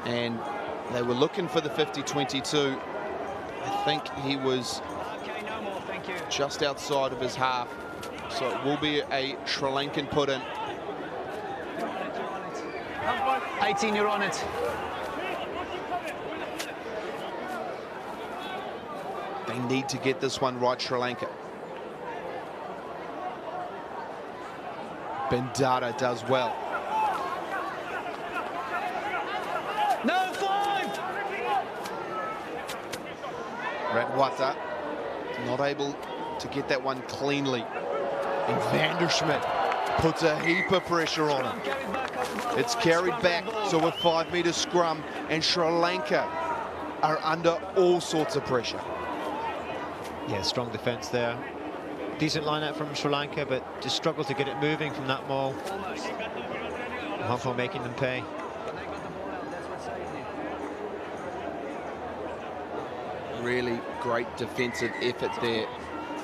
And they were looking for the 50-22. I think he was just outside of his half. So it will be a Sri Lankan put-in. 18, you're on it. They need to get this one right, Sri Lanka. Bendata does well. No, 5! Ratwata not able to get that one cleanly. And van der Schmidt puts a heap of pressure on him. It's carried back, so a 5-metre scrum, and Sri Lanka are under all sorts of pressure. Yeah, strong defence there. Decent lineup from Sri Lanka, but just struggle to get it moving from that maul. Hong Kong making them pay. Really great defensive effort there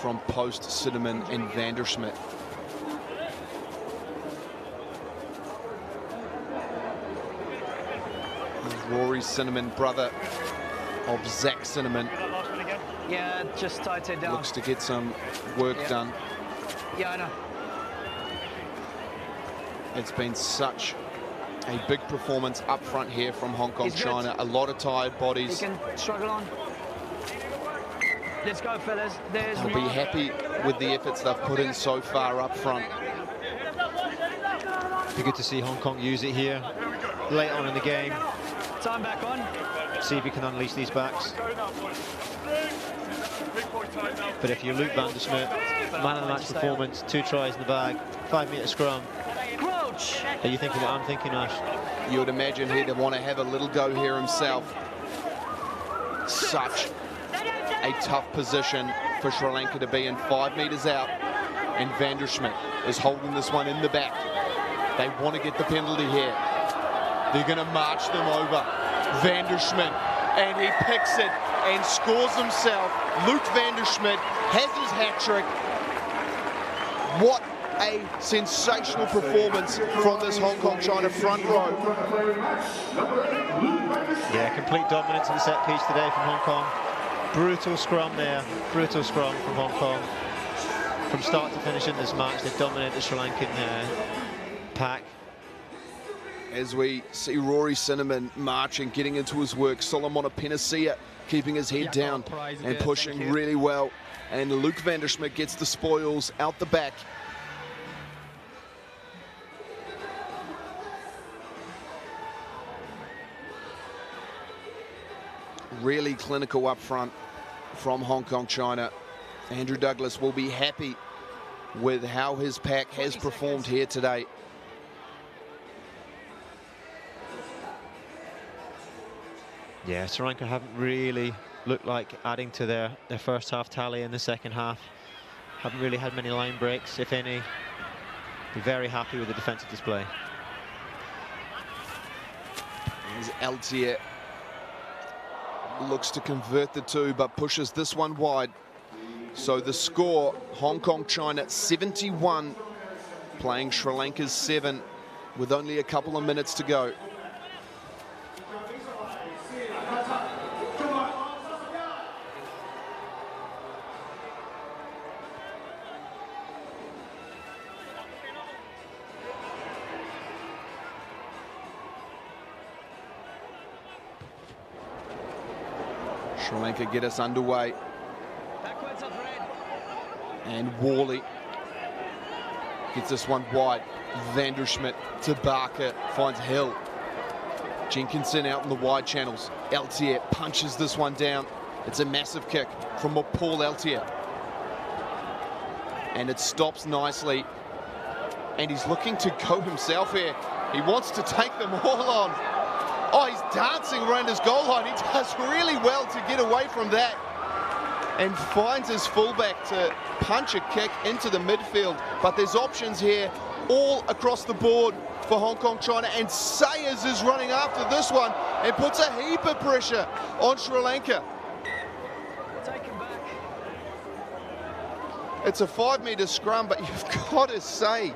from Post, Sideman and van der Schmidt. Rory Cinnamon, brother of Zach Cinnamon. Yeah, just tight it down. Looks to get some work done. Yeah, I know. It's been such a big performance up front here from Hong Kong, China. A lot of tired bodies. He can struggle on. Let's go, fellas. They'll be happy with the efforts they've put in so far up front. Be good to see Hong Kong use it here late on in the game. Time back on. See if he can unleash these backs. But if you're Luke van der Schmidt, man of the match performance, 2 tries in the bag, 5-metre scrum. Are you thinking what I'm thinking, Ash? You would imagine he'd want to have a little go here himself. Such a tough position for Sri Lanka to be in, 5 metres out, and van der Schmidt is holding this one in the back. They want to get the penalty here. They're going to march them over. Van der Schmidt, and he picks it and scores himself. Luke van der Schmidt has his hat-trick. What a sensational performance from this Hong Kong China front row. Yeah, complete dominance in the set piece today from Hong Kong. Brutal scrum there, brutal scrum from Hong Kong. From start to finish in this match, they've dominated the Sri Lankan pack. As we see Rory Cinnamon marching, getting into his work, Solomon Penasia keeping his head down and pushing really well. And Luke van der Schmidt gets the spoils out the back. Really clinical up front from Hong Kong, China. Andrew Douglas will be happy with how his pack has performed here today. Yeah, Sri Lanka haven't really looked like adding to their first half tally in the second half. Haven't really had many line breaks, if any. Be very happy with the defensive display. As Eltier looks to convert the 2, but pushes this one wide. So the score, Hong Kong, China 71, playing Sri Lanka's 7 with only a couple of minutes to go. Sri Lanka get us underway. And Worley gets this one wide. Vanderschmidt to Barker, finds Hill. Jenkinson out in the wide channels. Eltier punches this one down. It's a massive kick from Paul Eltier. And it stops nicely. And he's looking to go himself here. He wants to take them all on. Oh, he's dancing around his goal line. He does really well to get away from that. And finds his fullback to punch a kick into the midfield. But there's options here all across the board for Hong Kong, China. And Sayers is running after this one and puts a heap of pressure on Sri Lanka. It's a 5-metre scrum, but you've got to say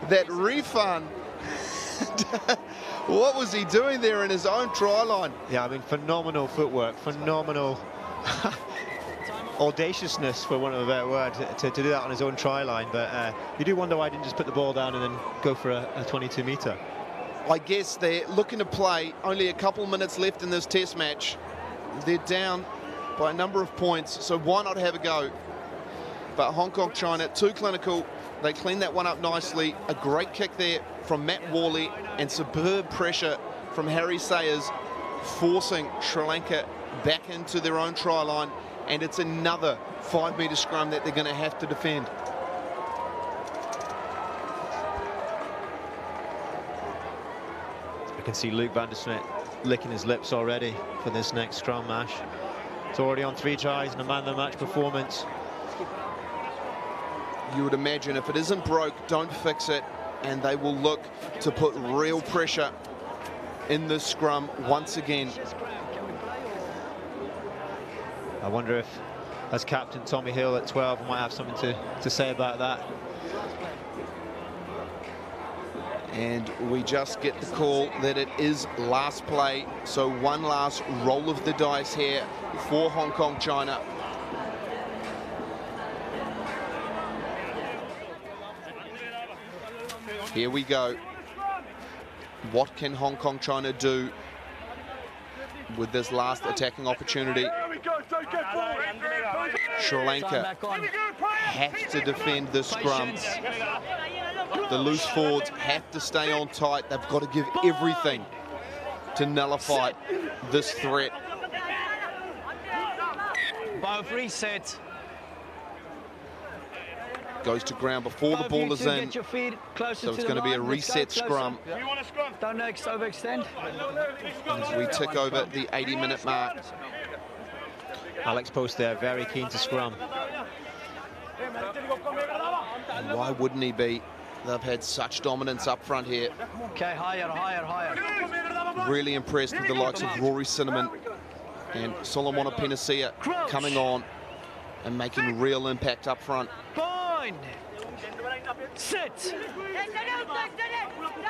that Rifan, what was he doing there in his own try line? Yeah, I mean, phenomenal footwork, phenomenal audaciousness, for want of a better word, to do that on his own try line. But you do wonder why he didn't just put the ball down and then go for a 22-metre. I guess they're looking to play. Only a couple minutes left in this test match. They're down by a number of points, so why not have a go? But Hong Kong, China, too clinical. They clean that one up nicely. A great kick there from Matt Worley and superb pressure from Harry Sayers, forcing Sri Lanka back into their own try line. And it's another 5-metre scrum that they're going to have to defend. I can see Luke Vandersmith licking his lips already for this next scrum, Ash. It's already on 3 tries and a man-of-the-match performance. You would imagine if it isn't broke, don't fix it, and they will look to put real pressure in this scrum once again. I wonder if, as captain, Tommy Hill at 12 might have something to say about that. And we just get the call that it is last play, so one last roll of the dice here for Hong Kong, China. Here we go. What can Hong Kong, China do with this last attacking opportunity? Sri Lanka have to defend this scrum. The loose forwards have to stay on tight. They've got to give everything to nullify this threat. Both reset. Goes to ground before the ball is in. So it's going to be a reset scrum. Don't overextend. As we tick over the 80-minute mark. Alex Post there, very keen to scrum. And why wouldn't he be? They've had such dominance up front here. Okay, higher, higher, higher. Really impressed with the likes of Rory Cinnamon and Solomon Penasia coming on and making real impact up front. Fine. Sit.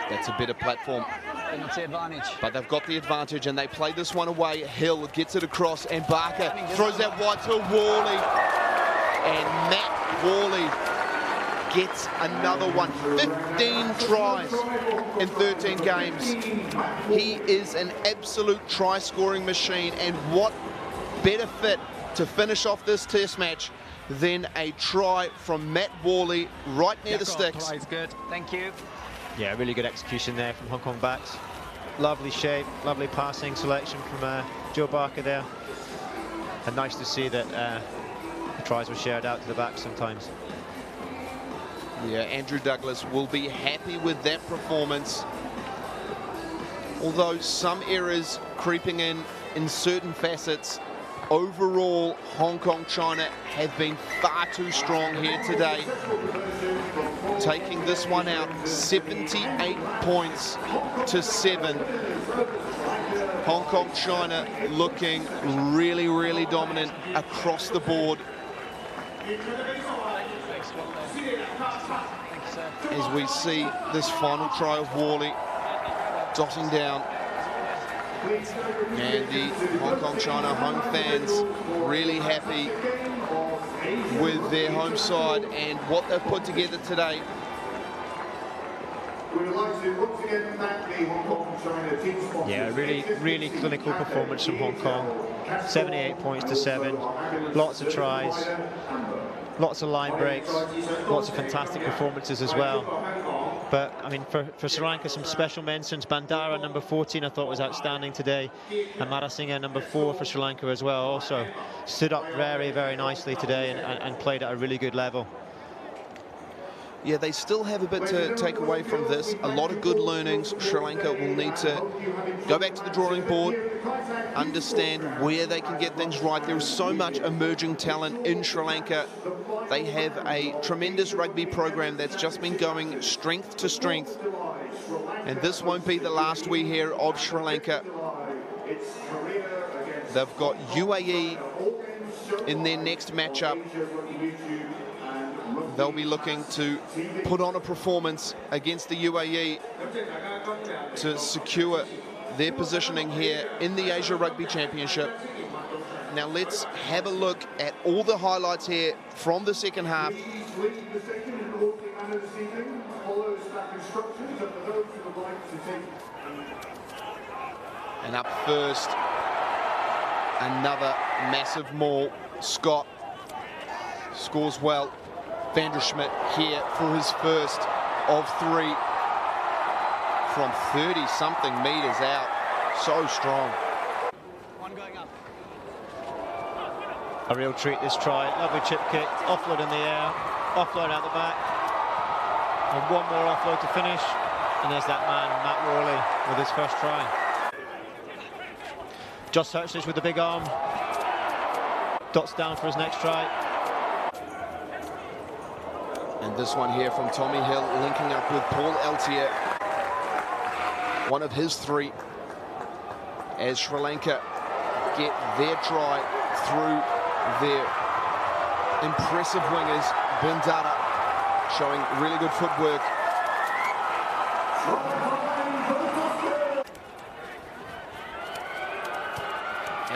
That's a better platform. That's the advantage. But they've got the advantage and they play this one away. Hill gets it across and Barker throws that wide to Worley. And Matt Worley gets another one. 15 tries in 13 games. He is an absolute try-scoring machine, and what better fit to finish off this test match than a try from Matt Worley right near the sticks. Try's good. Thank you. Yeah, really good execution there from Hong Kong backs. Lovely shape, lovely passing selection from Joe Barker there. And nice to see that the tries were shared out to the back sometimes. Yeah, Andrew Douglas will be happy with that performance. Although some errors creeping in certain facets, overall, Hong Kong, China have been far too strong here today. Taking this one out, 78 points to 7. Hong Kong, China looking really, really dominant across the board. As we see this final try of Worley dotting down. And the Hong Kong, China home fans really happy with their home side and what they've put together today. We would like to once again thank the Hong Kong China team sponsors. Yeah, really clinical performance from Hong Kong. 78 points to 7. Lots of tries, lots of line breaks, lots of fantastic performances as well. But, I mean, for Sri Lanka, some special mentions. Bandara, number 14, I thought was outstanding today. And Marasinghe, number 4 for Sri Lanka as well, also stood up very nicely today and played at a really good level. Yeah, they still have a bit to take away from this. A lot of good learnings. Sri Lanka will need to go back to the drawing board, understand where they can get things right. There is so much emerging talent in Sri Lanka. They have a tremendous rugby program that's just been going strength to strength. And this won't be the last we hear of Sri Lanka. They've got UAE in their next matchup. They'll be looking to put on a performance against the UAE to secure their positioning here in the Asia Rugby Championship. Now let's have a look at all the highlights here from the second half. And up first, another massive maul. Scott scores well. Vanderschmidt here for his first of 3 from 30-something meters out. So strong. One going up. A real treat, this try. Lovely chip kick, offload in the air, offload out the back. And one more offload to finish. And there's that man, Matt Worley, with his first try. Josh Hertzlich with the big arm. Dots down for his next try. And this one here from Tommy Hill, linking up with Paul Eltier. One of his 3 as Sri Lanka get their try through their impressive wingers. Bandara showing really good footwork.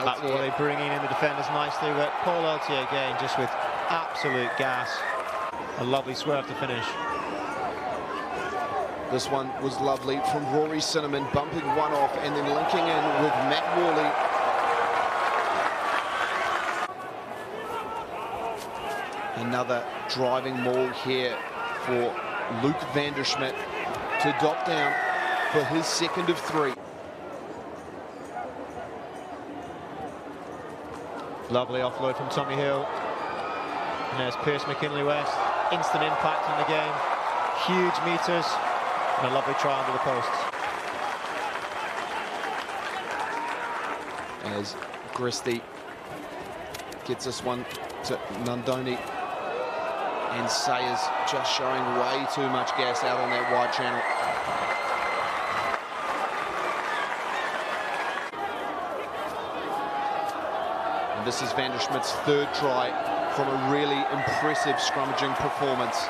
Matt Worley bringing in the defenders nicely, but Paul Eltier again just with absolute gas. A lovely swerve to finish. This one was lovely from Rory Cinnamon, bumping one off and then linking in with Matt Worley. Another driving maul here for Luke Vanderschmidt to dot down for his second of 3. Lovely offload from Tommy Hill. And there's Pierce McKinley-West. Instant impact on the game. Huge meters. And a lovely try under the posts. As Gristy gets this one to Nandoni. And Sayers just showing way too much gas out on that wide channel. And this is Vanderschmidt's 3rd try from a really impressive scrummaging performance.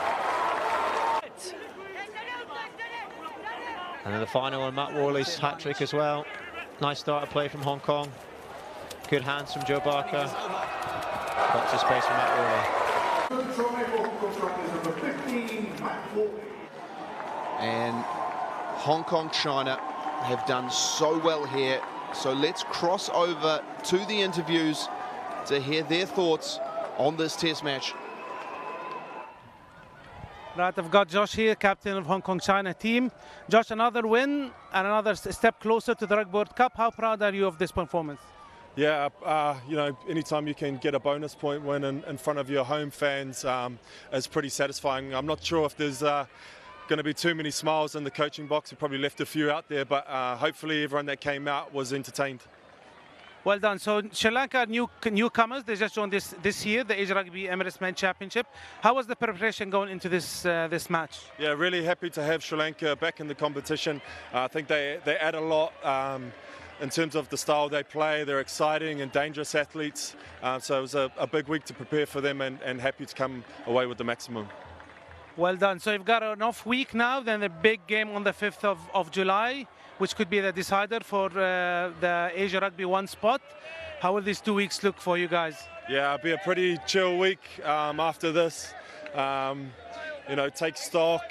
And then the final on Matt Worley's hat-trick as well. Nice start of play from Hong Kong. Good hands from Joe Barker. Lots of space for Matt Worley. And Hong Kong China have done so well here. So let's cross over to the interviews to hear their thoughts on this test match. Right, I've got Josh here, captain of Hong Kong China team. Josh, another win and another step closer to the Rugby World Cup. How proud are you of this performance? Yeah, you know, anytime you can get a bonus point win in front of your home fans is pretty satisfying. I'm not sure if there's going to be too many smiles in the coaching box. We probably left a few out there, but hopefully everyone that came out was entertained. Well done. So Sri Lanka newcomers, they just joined this year, the Asia Rugby Emirates Men's Championship. How was the preparation going into this match? Yeah, really happy to have Sri Lanka back in the competition. I think they add a lot in terms of the style they play. They're exciting and dangerous athletes. So it was a big week to prepare for them and happy to come away with the maximum. Well done. So you've got an off week now, then the big game on the 5th of July, which could be the decider for the Asia Rugby 1 spot. How will these 2 weeks look for you guys? Yeah, it'll be a pretty chill week after this. You know, take stock,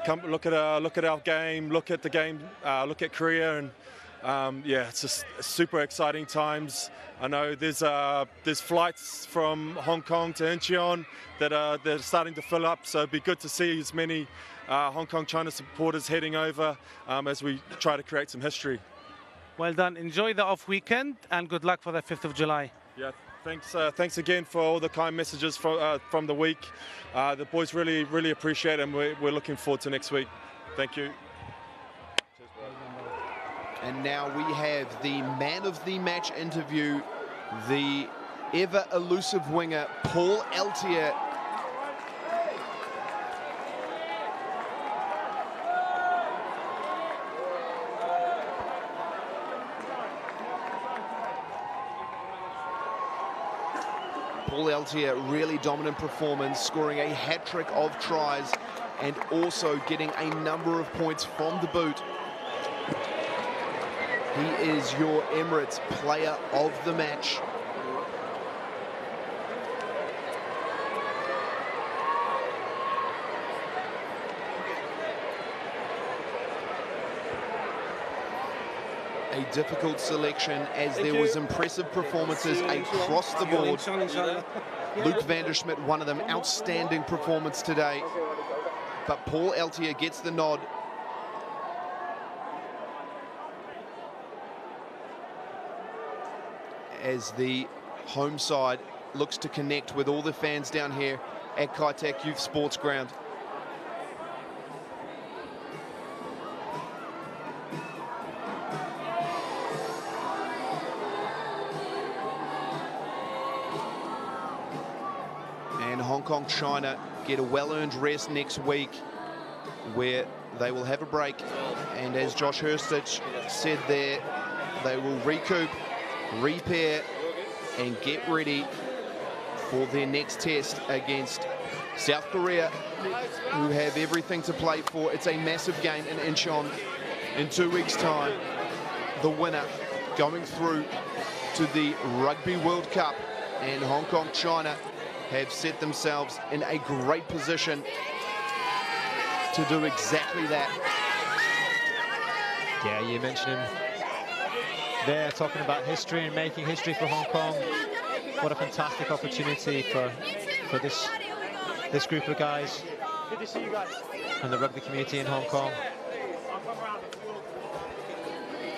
come look at our game, look at the game, look at Korea, and yeah, it's just super exciting times. I know there's flights from Hong Kong to Incheon that they're starting to fill up, so it'd be good to see as many Hong Kong China supporters heading over as we try to create some history. Well done. Enjoy the off weekend and good luck for the 5th of July. Yeah, thanks again for all the kind messages from the week. The boys really appreciate it, and we're looking forward to next week. Thank you. And now we have the man of the match interview, the ever elusive winger, Paul Altier. Paul Altier, really dominant performance, scoring a hat-trick of tries and also getting a number of points from the boot. He is your Emirates player of the match. A difficult selection as there was impressive performances across the board. Luke van der Schmidt, one of them, outstanding performance today. But Paul Altier gets the nod. As the home side looks to connect with all the fans down here at Kai Tak Youth Sports Ground. And Hong Kong China get a well-earned rest next week where they will have a break. And as Josh Hurstich said there, they will recoup, repair and get ready for their next test against South Korea, who have everything to play for. It's a massive game in Incheon in 2 weeks' time. The winner going through to the Rugby World Cup, and Hong Kong China have set themselves in a great position to do exactly that. Yeah, you mentioned him there, talking about history and making history for Hong Kong. What a fantastic opportunity for this group of guys. Good to see you guys. And the rugby community in Hong Kong.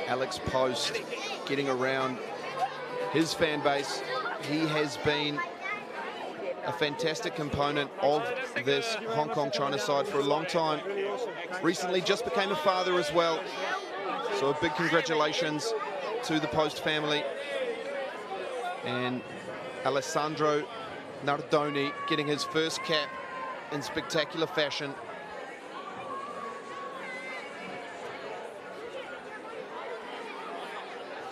Alex Post getting around his fan base. He has been a fantastic component of this Hong Kong China side for a long time. Recently just became a father as well. So a big congratulations to the Post family. And Alessandro Nardoni getting his first cap in spectacular fashion.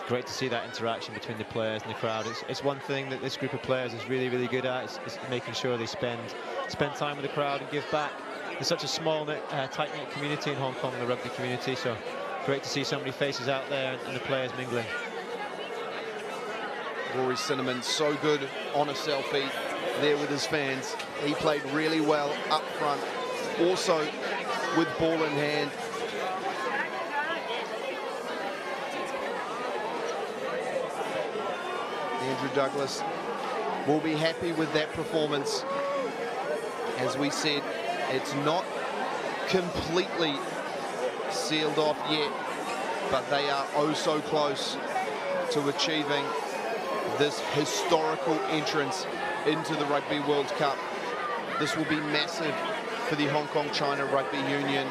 Great to see that interaction between the players and the crowd. It's one thing that this group of players is really, really good at. It's making sure they spend time with the crowd and give back. There's such a small, tight-knit community in Hong Kong, the rugby community, so great to see so many faces out there and the players mingling. Rory Cinnamon, so good on a selfie there with his fans. He played really well up front, also with ball in hand. Andrew Douglas will be happy with that performance. As we said, it's not completely sealed off yet, but they are oh so close to achieving this historical entrance into the Rugby World Cup. This will be massive for the Hong Kong China Rugby Union.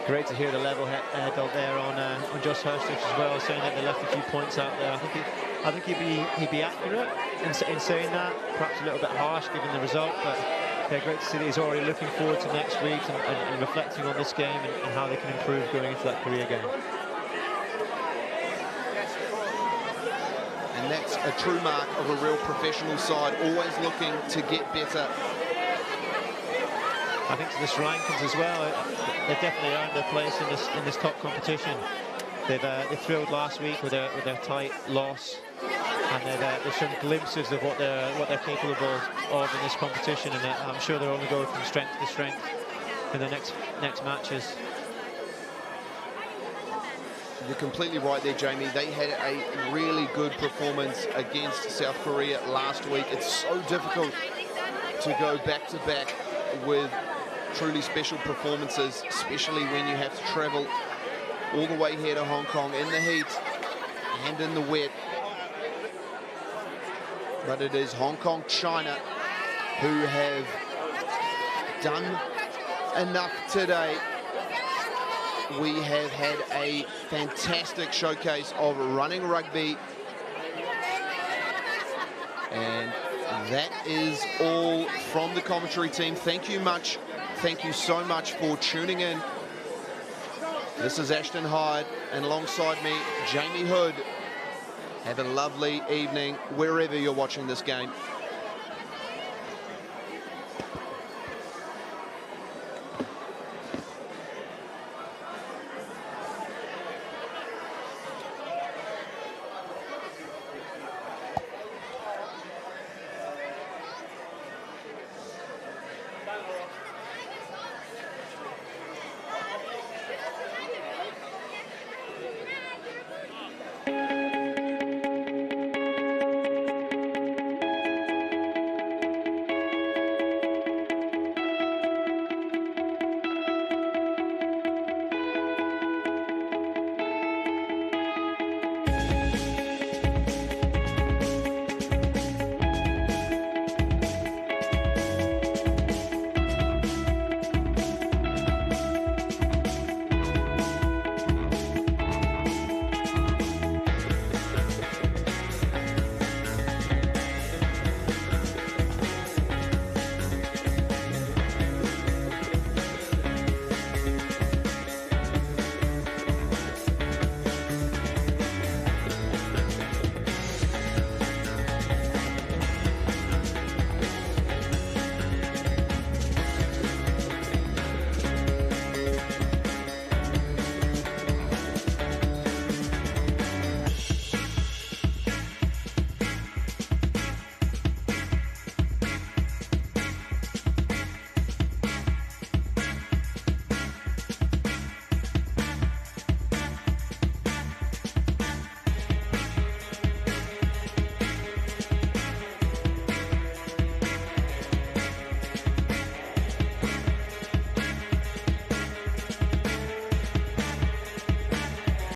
Great to hear the level head there on Josh Hurstich as well, saying that they left a few points out there. I think he'd be accurate in saying that, perhaps a little bit harsh given the result, but yeah, great to see that he's already looking forward to next week and reflecting on this game and how they can improve going into that Korea game. And that's a true mark of a real professional side, always looking to get better. I think to the Sri Lankans as well, they've definitely earned their place in this top competition. They thrilled last week with their tight loss And there's some glimpses of what they're capable of in this competition, and I'm sure they'll only go from strength to strength in the next matches. You're completely right there, Jamie. They had a really good performance against South Korea last week. It's so difficult to go back-to-back with truly special performances, especially when you have to travel all the way here to Hong Kong in the heat and in the wet. But it is Hong Kong, China, who have done enough today. We have had a fantastic showcase of running rugby. And that is all from the commentary team. Thank you so much for tuning in. This is Ashton Hyde, and alongside me, Jamie Hood. Have a lovely evening wherever you're watching this game.